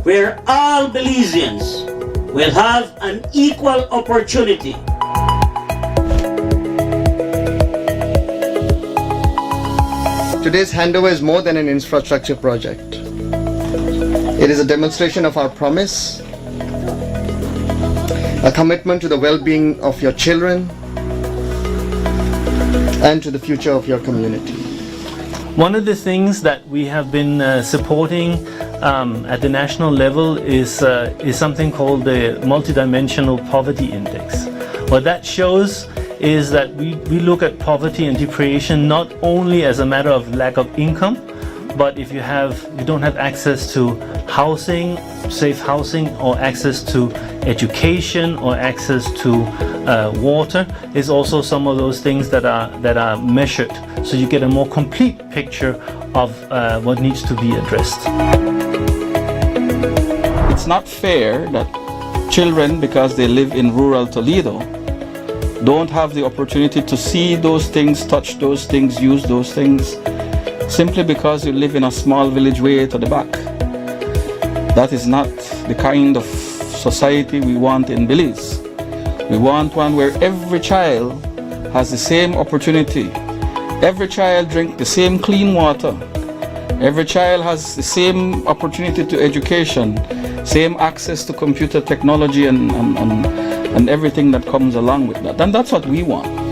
where all Belizeans will have an equal opportunity. Today's handover is more than an infrastructure project. It is a demonstration of our promise, a commitment to the well-being of your children, and to the future of your community. One of the things that we have been supporting at the national level is something called the Multidimensional Poverty Index. What that shows is that we look at poverty and deprivation not only as a matter of lack of income, but if you don't have access to housing, safe housing, or access to education, or access to water, is also some of those things that are measured, so you get a more complete picture of what needs to be addressed. It's not fair that children, because they live in rural Toledo, don't have the opportunity to see those things, touch those things, use those things, simply because you live in a small village way to the back. That is not the kind of society we want in Belize. We want one where every child has the same opportunity. Every child drink the same clean water. Every child has the same opportunity to education, same access to computer technology and everything that comes along with that. And that's what we want.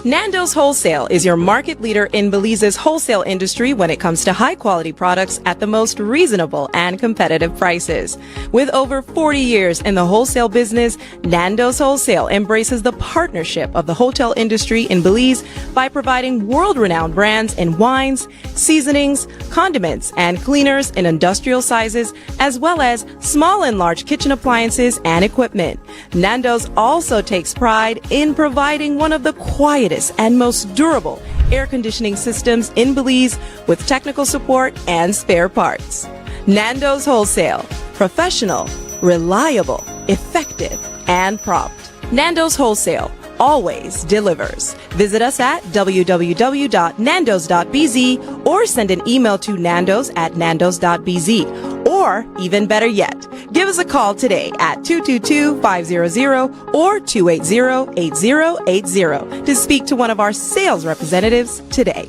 Nando's Wholesale is your market leader in Belize's wholesale industry when it comes to high-quality products at the most reasonable and competitive prices. With over 40 years in the wholesale business, Nando's Wholesale embraces the partnership of the hotel industry in Belize by providing world-renowned brands in wines, seasonings, condiments, and cleaners in industrial sizes, as well as small and large kitchen appliances and equipment. Nando's also takes pride in providing one of the quietest and most durable air conditioning systems in Belize with technical support and spare parts. Nando's Wholesale. Professional, reliable, effective, and prompt. Nando's Wholesale always delivers. Visit us at www.nandos.bz or send an email to nandos@nandos.bz. Or, even better yet, give us a call today at 222-500 or 280-8080 to speak to one of our sales representatives today.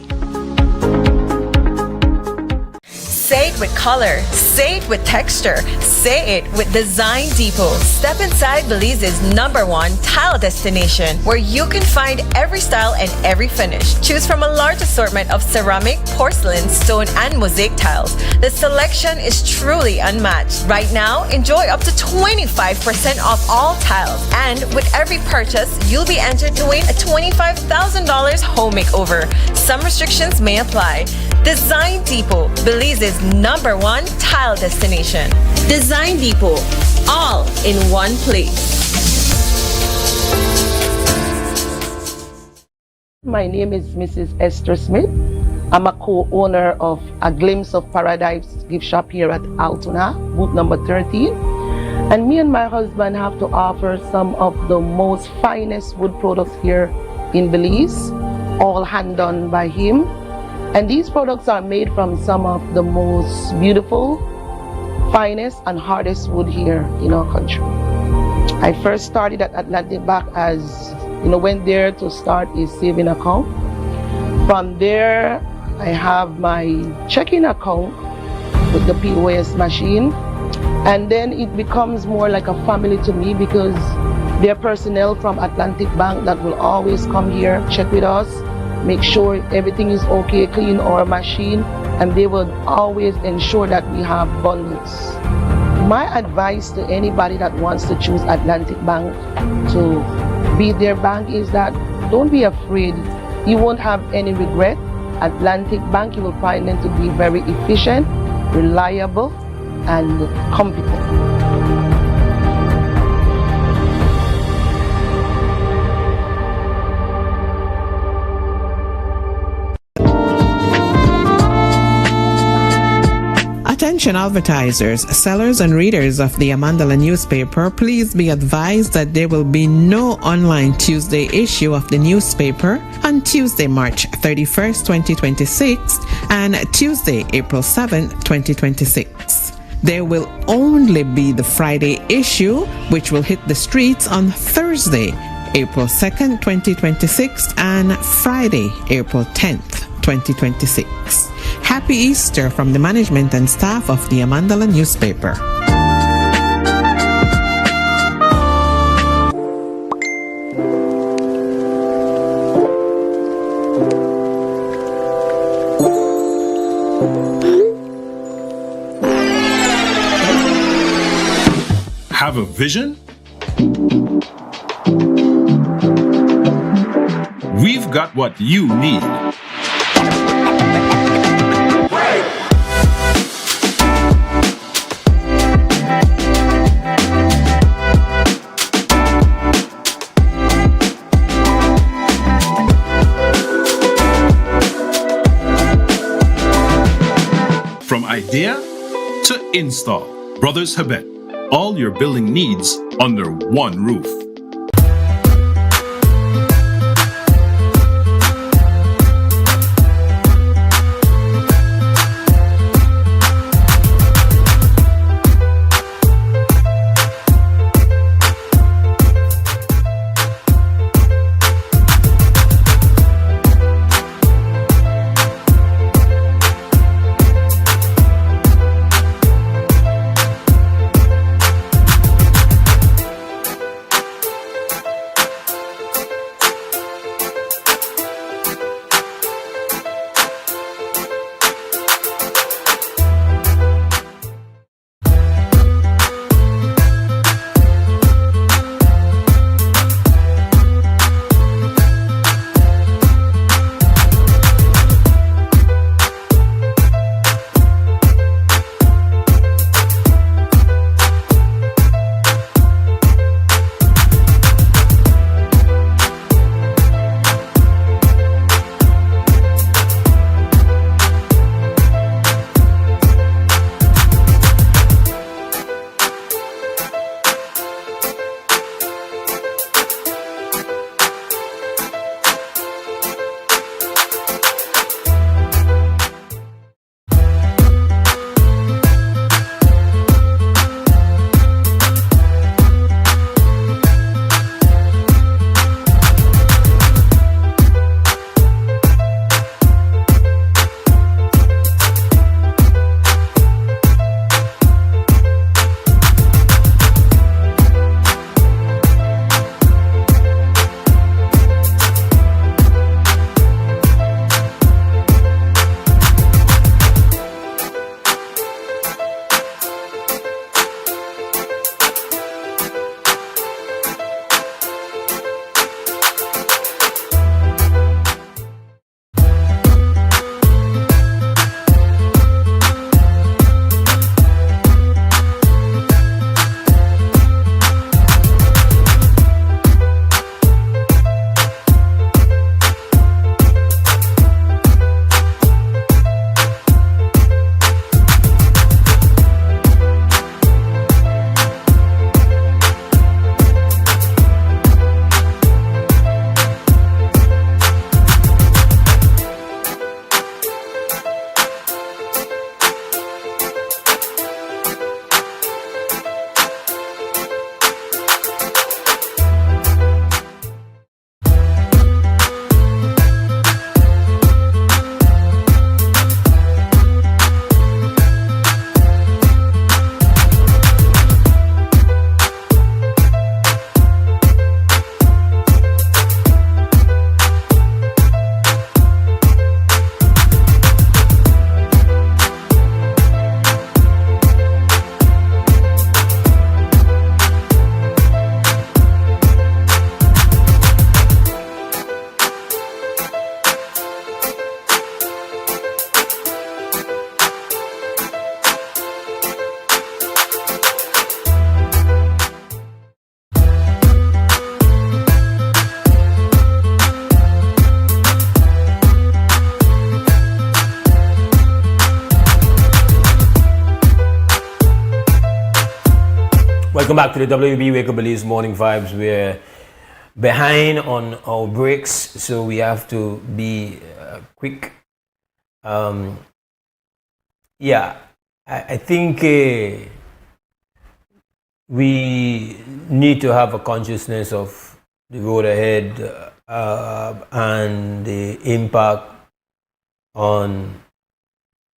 Say it with color, say it with texture, say it with Design Depot. Step inside Belize's #1 tile destination where you can find every style and every finish. Choose from a large assortment of ceramic, porcelain, stone, and mosaic tiles. The selection is truly unmatched. Right now, enjoy up to 25% off all tiles. And with every purchase, you'll be entered to win a $25,000 home makeover. Some restrictions may apply. Design Depot, Belize's #1 tile destination. Design Depot, all in one place. My name is Mrs. Esther Smith. I'm a co-owner of A Glimpse of Paradise gift shop here at Altoona, booth number 13. And me and my husband have to offer some of the most finest wood products here in Belize, all hand done by him. And these products are made from some of the most beautiful, finest and hardest wood here in our country. I first started at Atlantic Bank as, went there to start a saving account. From there, I have my checking account with the POS machine. And then it becomes more like a family to me because there are personnel from Atlantic Bank that will always come here, check with us, make sure everything is okay, clean our machine, and they will always ensure that we have bundles. My advice to anybody that wants to choose Atlantic Bank to be their bank is that don't be afraid. You won't have any regret. Atlantic Bank, you will find them to be very efficient, reliable, and competent. Attention advertisers, sellers and readers of the Amandala newspaper, please be advised that there will be no online Tuesday issue of the newspaper on Tuesday, March 31st, 2026 and Tuesday, April 7th, 2026. There will only be the Friday issue, which will hit the streets on Thursday, April 2nd, 2026 and Friday, April 10th, 2026. Happy Easter from the management and staff of the Amandala newspaper. Have a vision? We've got what you need. From idea to install, Brothers Habet, all your building needs under one roof. Welcome back to the WB Wake Up Belize Morning Vibes. We're behind on our breaks, so we have to be quick. I think we need to have a consciousness of the road ahead and the impact on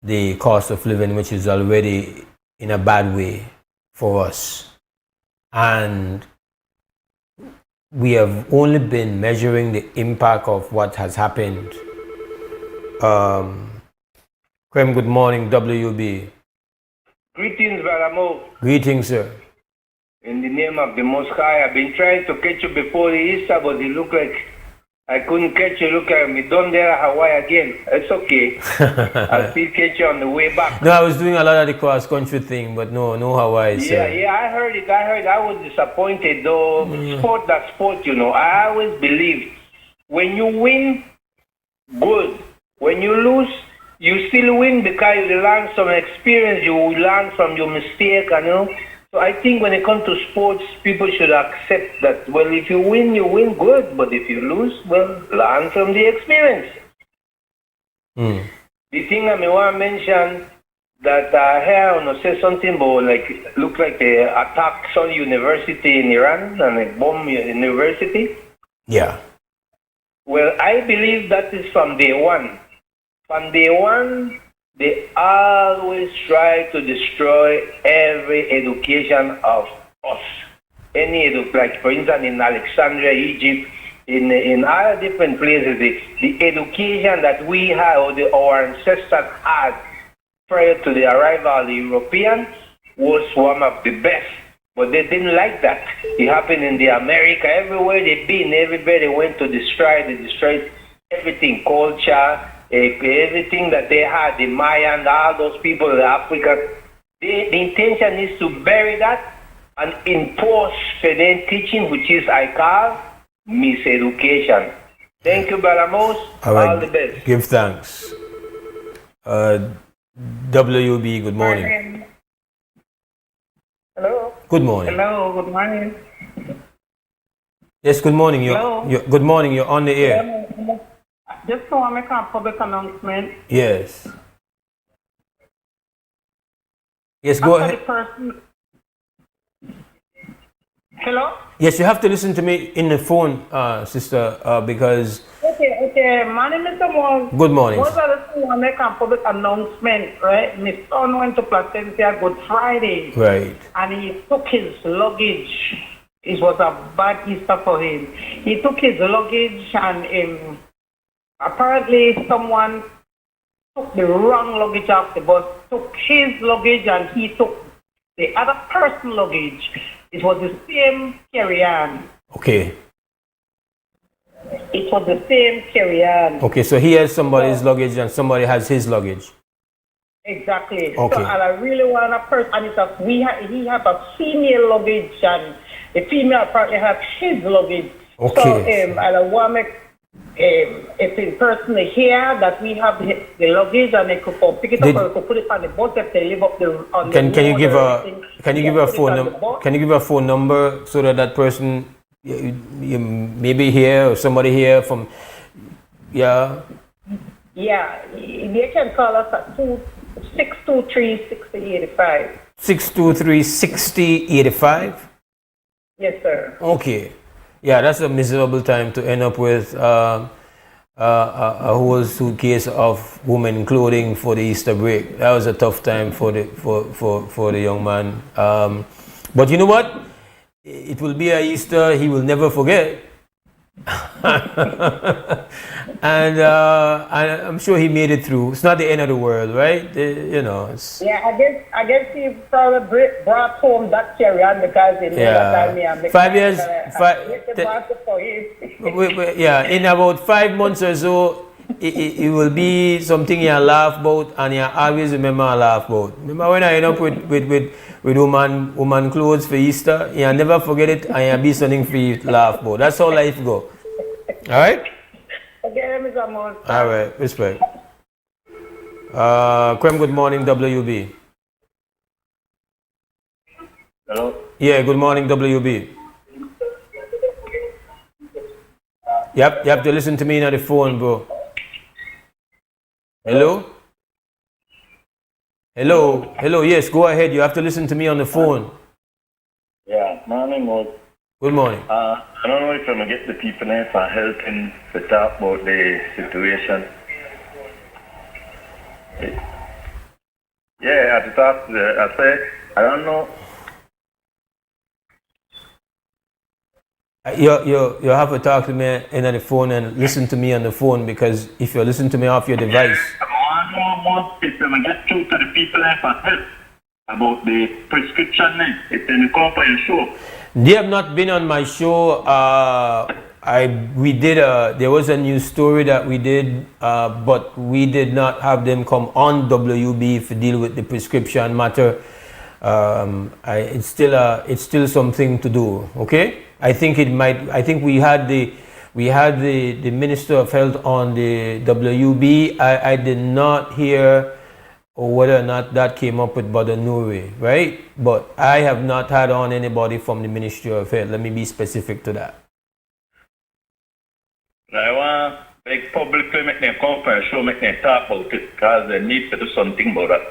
the cost of living, which is already in a bad way for us. And we have only been measuring the impact of what has happened. Krem, good morning, WB. Greetings, Brother Mo. Greetings, sir. In the name of the Most High, I've been trying to catch you before the Easter, but it looked like I couldn't catch you. Look at me, done there, Hawaii again. It's okay. I'll still catch you on the way back. No, I was doing a lot of the cross-country thing, but no Hawaii, sir. Yeah, I heard it. I was disappointed, though. Sport, you know. I always believe when you win, good. When you lose, you still win because you learn some experience. You learn from your mistake, you know. So I think when it comes to sports, people should accept that, well, if you win good. But if you lose, well, learn from the experience. The thing I may want to mention that here I want to say something about look like they attacked some university in Iran and a bomb university. Yeah. Well, I believe that is from day one. From day one, they always try to destroy every education of us. Like for instance in Alexandria, Egypt, in other different places, the education that we had or our ancestors had prior to the arrival of the Europeans was one of the best. But they didn't like that. It happened in the America. Everywhere they've been, everybody went to destroy. They destroyed everything, culture, everything that they had, the Mayan, all those people, the Africans. The intention is to bury that and enforce Fidel teaching, which is, I call, miseducation. Thank you, Brother Mose. All the best. Give thanks. WB, good morning. Hello. Good morning. Hello, good morning. Yes, good morning. Hello. Good morning. You're on the air. Just want to make a public announcement. Yes. Yes, go ahead. Hello? Yes, you have to listen to me in the phone, sister, because... Okay. My name is Mose. Good morning. Most of the thing want to make a public announcement, right? My son went to Placentia Good Friday. Right. And he took his luggage. It was a bad Easter for him. He took his luggage and apparently someone took the wrong luggage off the bus, took his luggage and he took the other person's luggage. It was the same carry-on. Okay. It was the same carry-on. Okay, so he has somebody's luggage and somebody has his luggage. Exactly. Okay. So, and I really want a person, and he had a female luggage and the female apparently had his luggage. Okay. So, and I want to make if in person here that we have the luggage and they could pick it up or could put it on the bus if they live up on Can you give a phone number so that person you maybe here or somebody here from Yeah, they can call us at 623-6085. 623-6085? Yes, sir. Okay. Yeah, that's a miserable time to end up with a whole suitcase of women clothing for the Easter break. That was a tough time for the young man. But you know what? It will be a Easter he will never forget. And I'm sure he made it through. It's not the end of the world, right? It's... Yeah, I guess he probably brought home that carry-on because he never me. 5 years. In about 5 months or so, it will be something you laugh about and you always remember and laugh about. Remember when I end up with woman clothes for Easter? You never forget it and you be something for you to laugh about. That's how life go. All right? Okay, Mr. Mose. All right, respect. Krem, good morning, WB. Hello. Yeah, good morning, WB. You have to listen to me on the phone, bro. Hello? Hello, yes, go ahead. You have to listen to me on the phone. Yeah, morning, Mose. Good morning. I don't know if I'm going to get the people there for helping to talk about the situation. Yeah, I have to talk to I say, I don't know. You have to talk to me in on the phone and listen to me on the phone, because if you listen to me off your device. I want more if I'm going to get through to the people there for help about the prescription then, if they come for your show. They have not been on my show. There was a news story that we did, but we did not have them come on WB to deal with the prescription matter. It's still something to do. Okay, I think we had the Minister of Health on the WB. I did not hear whether or not that came up with Brother Nouri, right? But I have not had on anybody from the Ministry of Health. Let me be specific to that. I want big publicly make them come for a show, make them talk about it, because they need to do something about that.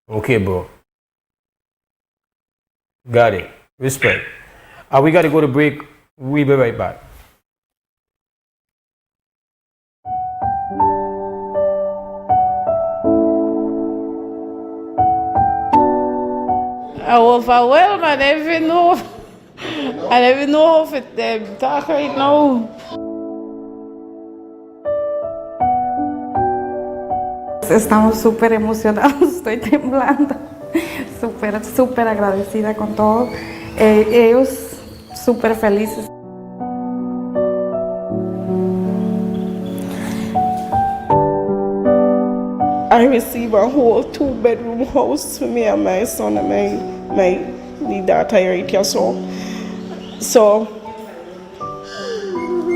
Okay, bro. Got it. Respect. We got to go to break. We'll be right back. I overwhelmed. I don't even know how to talk right now. Estamos súper emocionados, estoy temblando, súper agradecida con todo. Ellos súper felices. I received a whole 2-bedroom house for me and my son and my daughter right here, so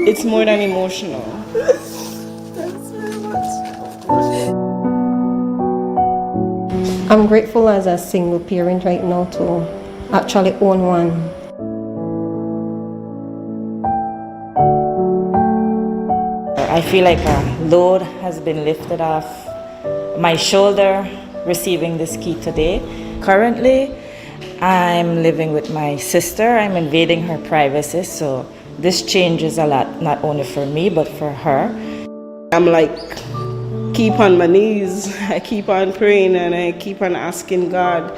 it's more than emotional. Thanks very much. I'm grateful as a single parent right now to actually own one. I feel like a load has been lifted off my shoulder receiving this key today. Currently, I'm living with my sister. I'm invading her privacy, so this changes a lot, not only for me, but for her. I'm like, keep on my knees. I keep on praying and I keep on asking God,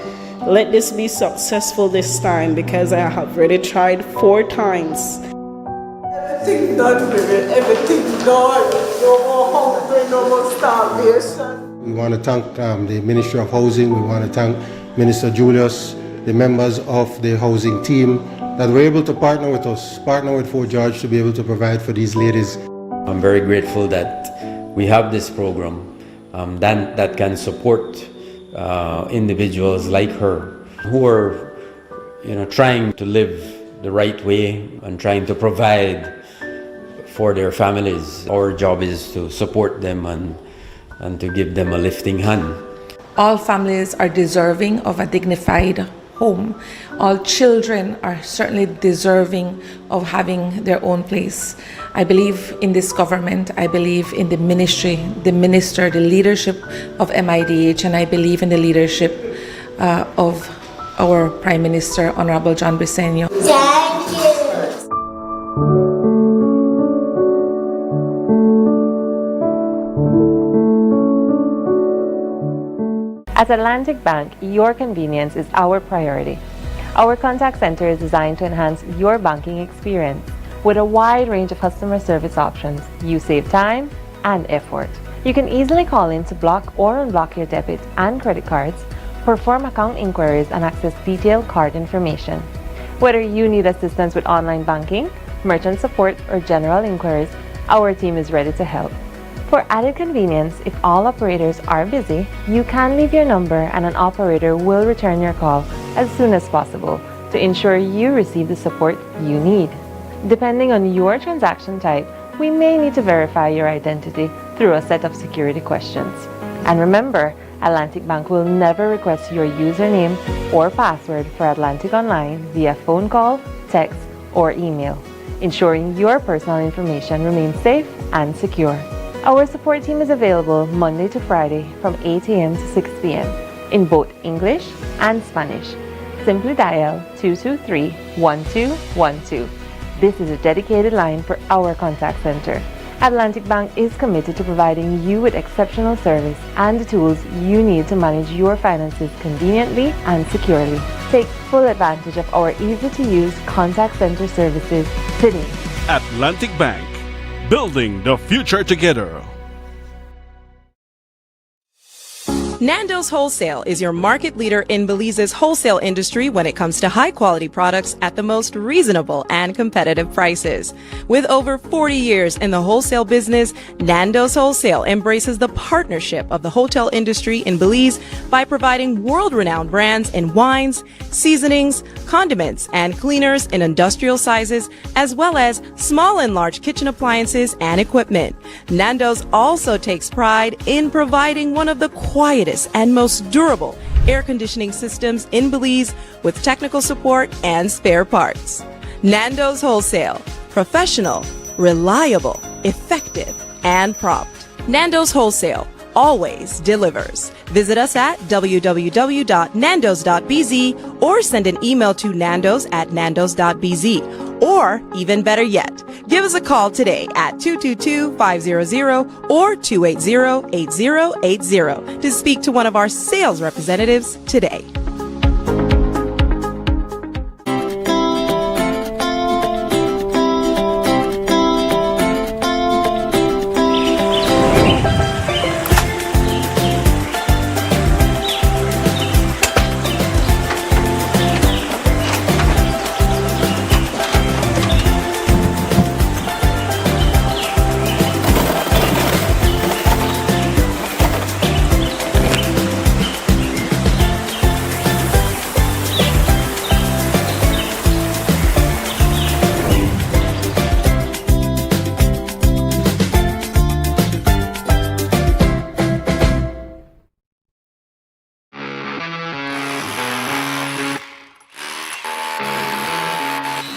let this be successful this time, because I have already tried 4 times. Everything done, baby. Everything done. No more hunger, no more starvation. We want to thank the Ministry of Housing. We want to thank Minister Julius, the members of the housing team that were able to partner with us, partner with Fort George to be able to provide for these ladies. I'm very grateful that we have this program that can support individuals like her who are, trying to live the right way and trying to provide for their families. Our job is to support them and to give them a lifting hand. All families are deserving of a dignified home. All children are certainly deserving of having their own place. I believe in this government. I believe in the ministry, the minister, the leadership of MIDH, and I believe in the leadership of our Prime Minister, Honorable John Briceño. Thank you. At Atlantic Bank, your convenience is our priority. Our contact center is designed to enhance your banking experience. With a wide range of customer service options, you save time and effort. You can easily call in to block or unblock your debit and credit cards, perform account inquiries, and access detailed card information. Whether you need assistance with online banking, merchant support, or general inquiries, our team is ready to help. For added convenience, if all operators are busy, you can leave your number and an operator will return your call as soon as possible to ensure you receive the support you need. Depending on your transaction type, we may need to verify your identity through a set of security questions. And remember, Atlantic Bank will never request your username or password for Atlantic Online via phone call, text, or email, ensuring your personal information remains safe and secure. Our support team is available Monday to Friday from 8 a.m. to 6 p.m. in both English and Spanish. Simply dial 223-1212. This is a dedicated line for our contact center. Atlantic Bank is committed to providing you with exceptional service and the tools you need to manage your finances conveniently and securely. Take full advantage of our easy-to-use contact center services today. Atlantic Bank, building the future together. Nando's Wholesale is your market leader in Belize's wholesale industry when it comes to high-quality products at the most reasonable and competitive prices. With over 40 years in the wholesale business, Nando's Wholesale embraces the partnership of the hotel industry in Belize by providing world-renowned brands in wines, seasonings, condiments, and cleaners in industrial sizes, as well as small and large kitchen appliances and equipment. Nando's also takes pride in providing one of the quietest and most durable air conditioning systems in Belize with technical support and spare parts. Nando's Wholesale. Professional, reliable, effective, and prompt. Nando's Wholesale always delivers. Visit us at www.nandos.bz or send an email to nandos@nandos.bz. Or, even better yet, give us a call today at 222-500 or 280-8080 to speak to one of our sales representatives today.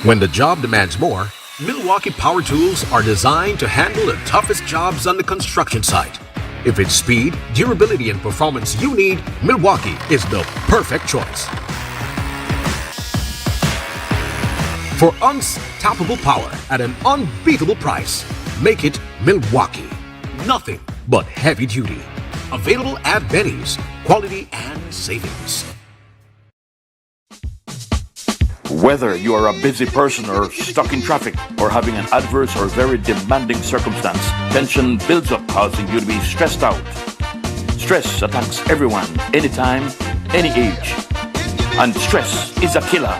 When the job demands more, Milwaukee Power Tools are designed to handle the toughest jobs on the construction site. If it's speed, durability, and performance you need, Milwaukee is the perfect choice. For unstoppable power at an unbeatable price, make it Milwaukee. Nothing but heavy duty. Available at Benny's. Quality and savings. Whether you are a busy person or stuck in traffic or having an adverse or very demanding circumstance, tension builds up, causing you to be stressed out. Stress attacks everyone, anytime, any age. And stress is a killer.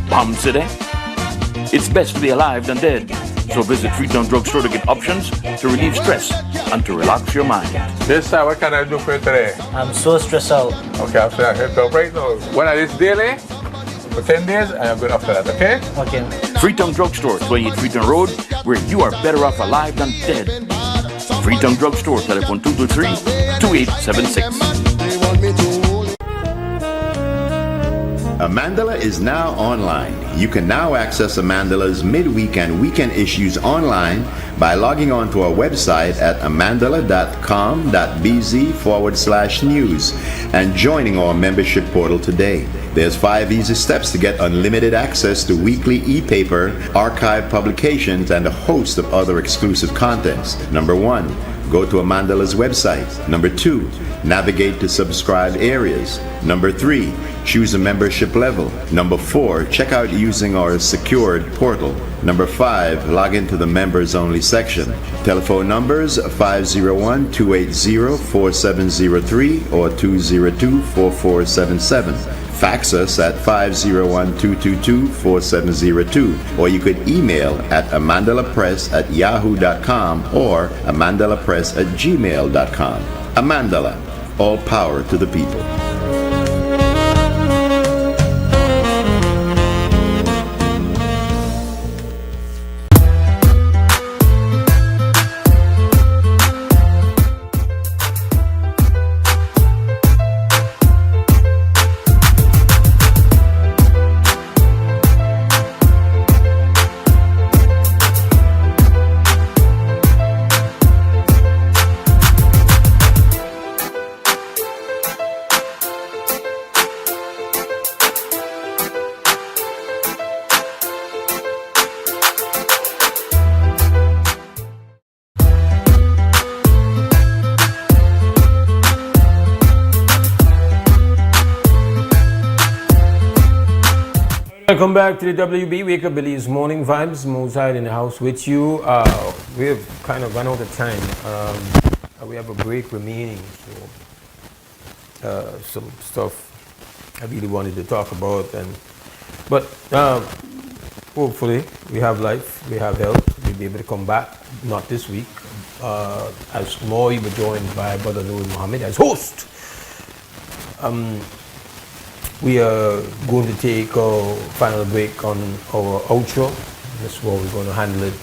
Palm City? It's best to be alive than dead. So visit Freetown Drugstore to get options to relieve stress and to relax your mind. This time, what can I do for you today? I'm so stressed out. Okay, I'm saying I help you right now. When I this daily, for 10 days, I am good after that, okay? Okay. Freetown Drugstore, 28 Freetown Road, where you are better off alive than dead. Freetown Drugstore, telephone 223-2876. Amandala is now online. You can now access Amandala's midweek and weekend issues online by logging on to our website at amandala.com.bz/news and joining our membership portal today. There's 5 easy steps to get unlimited access to weekly e-paper, archive publications, and a host of other exclusive contents. Number 1, go to Amandala's website. Number 2, navigate to subscribed areas. Number 3, choose a membership level. Number 4, check out using our secured portal. Number 5, log into the members only section. Telephone numbers 501-280-4703 or 202-4477. Fax us at 501-222-4702, or you could email at amandalapress@yahoo.com or amandalapress@gmail.com. Amandala, all power to the people. Welcome back to the WB Wake Up Belize Morning Vibes. Mose Hyde in the house with you. We have kind of run out of time. We have a break remaining, so some stuff I really wanted to talk about, but hopefully we have life, we have health, we'll be able to come back. Not this week, as more we were joined by Brother Noor Muhammad as host. We are going to take our final break on our outro. That's what we're going to handle it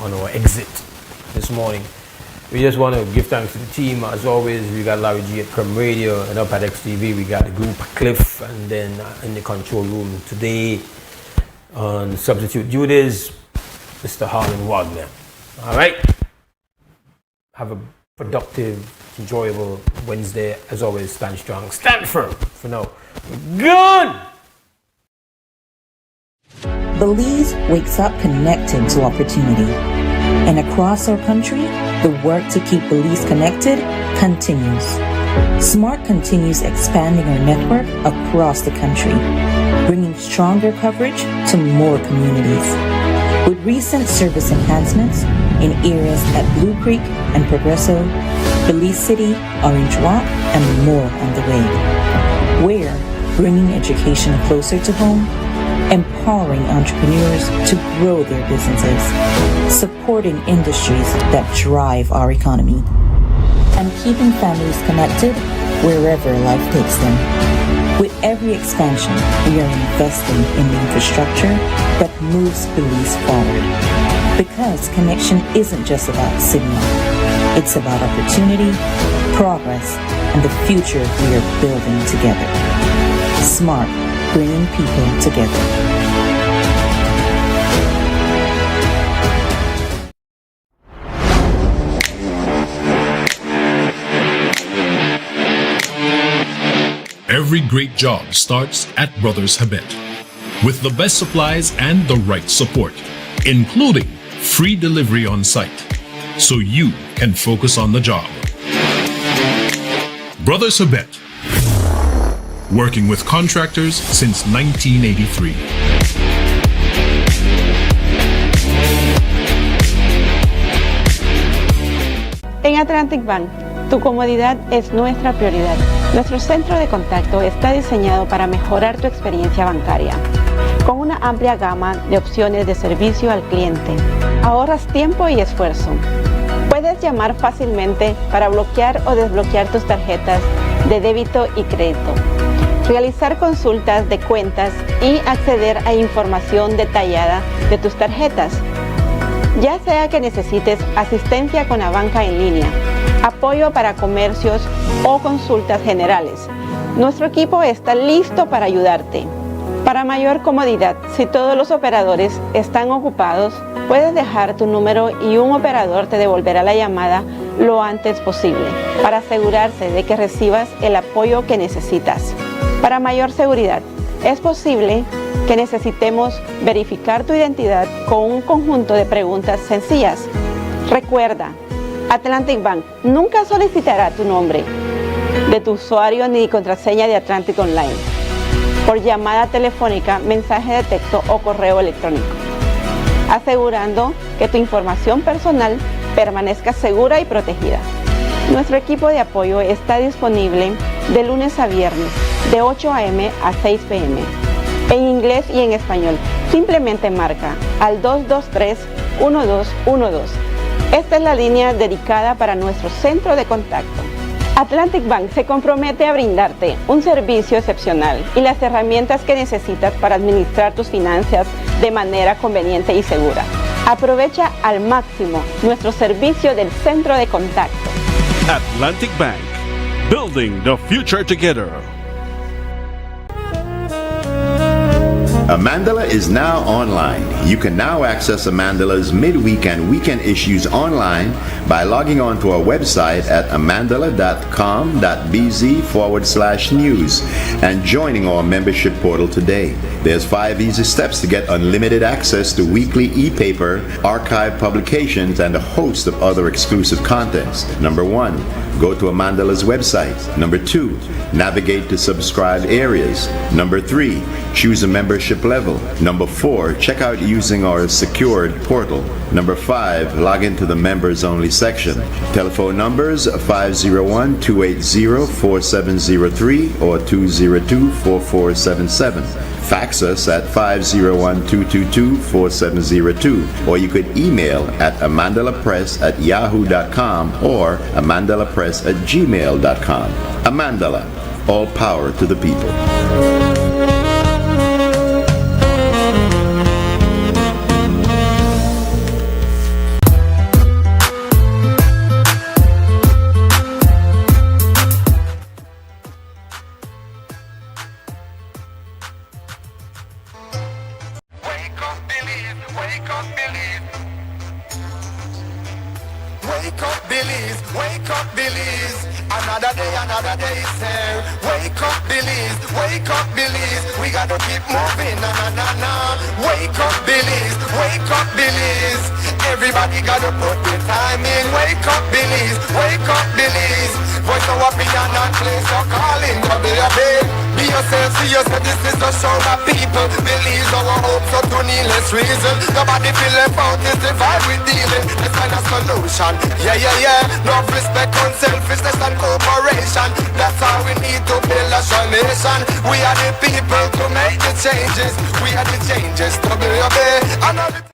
on our exit this morning. We just want to give thanks to the team. As always, we got Larry G at Crumb Radio, and up at XTV we got the group Cliff, and then in the control room today on substitute duties, Mr. Harlan Wagner. All right. Have a productive, enjoyable Wednesday. As always, stand strong, stand firm. For now, good. Belize wakes up connected to opportunity. And across our country, the work to keep Belize connected continues. SMART continues expanding our network across the country, bringing stronger coverage to more communities. With recent service enhancements in areas at Blue Creek and Progresso, Belize City, Orange Rock, and more on the way. We're bringing education closer to home, empowering entrepreneurs to grow their businesses, supporting industries that drive our economy, and keeping families connected wherever life takes them. With every expansion, we are investing in the infrastructure that moves Belize forward. Because connection isn't just about signal, it's about opportunity, progress, and the future we are building together. SMART, bringing people together. Every great job starts at Brothers Habet, with the best supplies and the right support, including free delivery on site, so you can focus on the job. Brothers Habet, working with contractors since 1983. En Atlantic Bank, tu comodidad es nuestra prioridad. Nuestro centro de contacto está diseñado para mejorar tu experiencia bancaria. Con una amplia gama de opciones de servicio al cliente, ahorras tiempo y esfuerzo. Puedes llamar fácilmente para bloquear o desbloquear tus tarjetas de débito y crédito, realizar consultas de cuentas y acceder a información detallada de tus tarjetas. Ya sea que necesites asistencia con la banca en línea, apoyo para comercios o consultas generales, nuestro equipo está listo para ayudarte. Para mayor comodidad, si todos los operadores están ocupados, puedes dejar tu número y un operador te devolverá la llamada lo antes posible para asegurarse de que recibas el apoyo que necesitas. Para mayor seguridad, es posible que necesitemos verificar tu identidad con un conjunto de preguntas sencillas. Recuerda, Atlantic Bank nunca solicitará tu nombre de tu usuario ni contraseña de Atlantic Online por llamada telefónica, mensaje de texto o correo electrónico, asegurando que tu información personal permanezca segura y protegida. Nuestro equipo de apoyo está disponible de lunes a viernes, de 8 a.m. a 6 p.m. en inglés y en español. Simplemente marca al 223-1212. Esta es la línea dedicada para nuestro centro de contacto. Atlantic Bank se compromete a brindarte un servicio excepcional y las herramientas que necesitas para administrar tus finanzas de manera conveniente y segura. Aprovecha al máximo nuestro servicio del centro de contacto. Atlantic Bank, building the future together. Amandala is now online. You can now access Amandala's midweek and weekend issues online by logging on to our website at amandala.com.bz/news and joining our membership portal today. There's 5 easy steps to get unlimited access to weekly e-paper, archive publications, and a host of other exclusive contents. Number 1, go to Amandala's website. Number 2, navigate to subscribed areas. Number 3, choose a membership level. Number 4, check out using our secured portal. Number 5, log into the members only section. Telephone numbers 501-280-4703 or 202-4477. Fax us at 501-222-4702, or you could email at amandalapress@yahoo.com or amandalapress@gmail.com. Amandala, all power to the people. Another day is here. Wake up, Billies. Wake up, Billies. We gotta keep moving. Na na na na. Wake up, Billies. Wake up, Billies. Everybody gotta put their time in. Wake up, Billies. Wake up, Billies. Voice of opinion and place your calling. WUB. Be yourself, see yourself. This is the show of people. Billies our hopes up to needless reason. Nobody feel left out. It's the vibe we dealing. Let's find a solution. Yeah, yeah, yeah. Love, respect, unselfishness and cooperation. That's how we need to build a strong nation. We are the people to make the changes. We are the changes. WUB.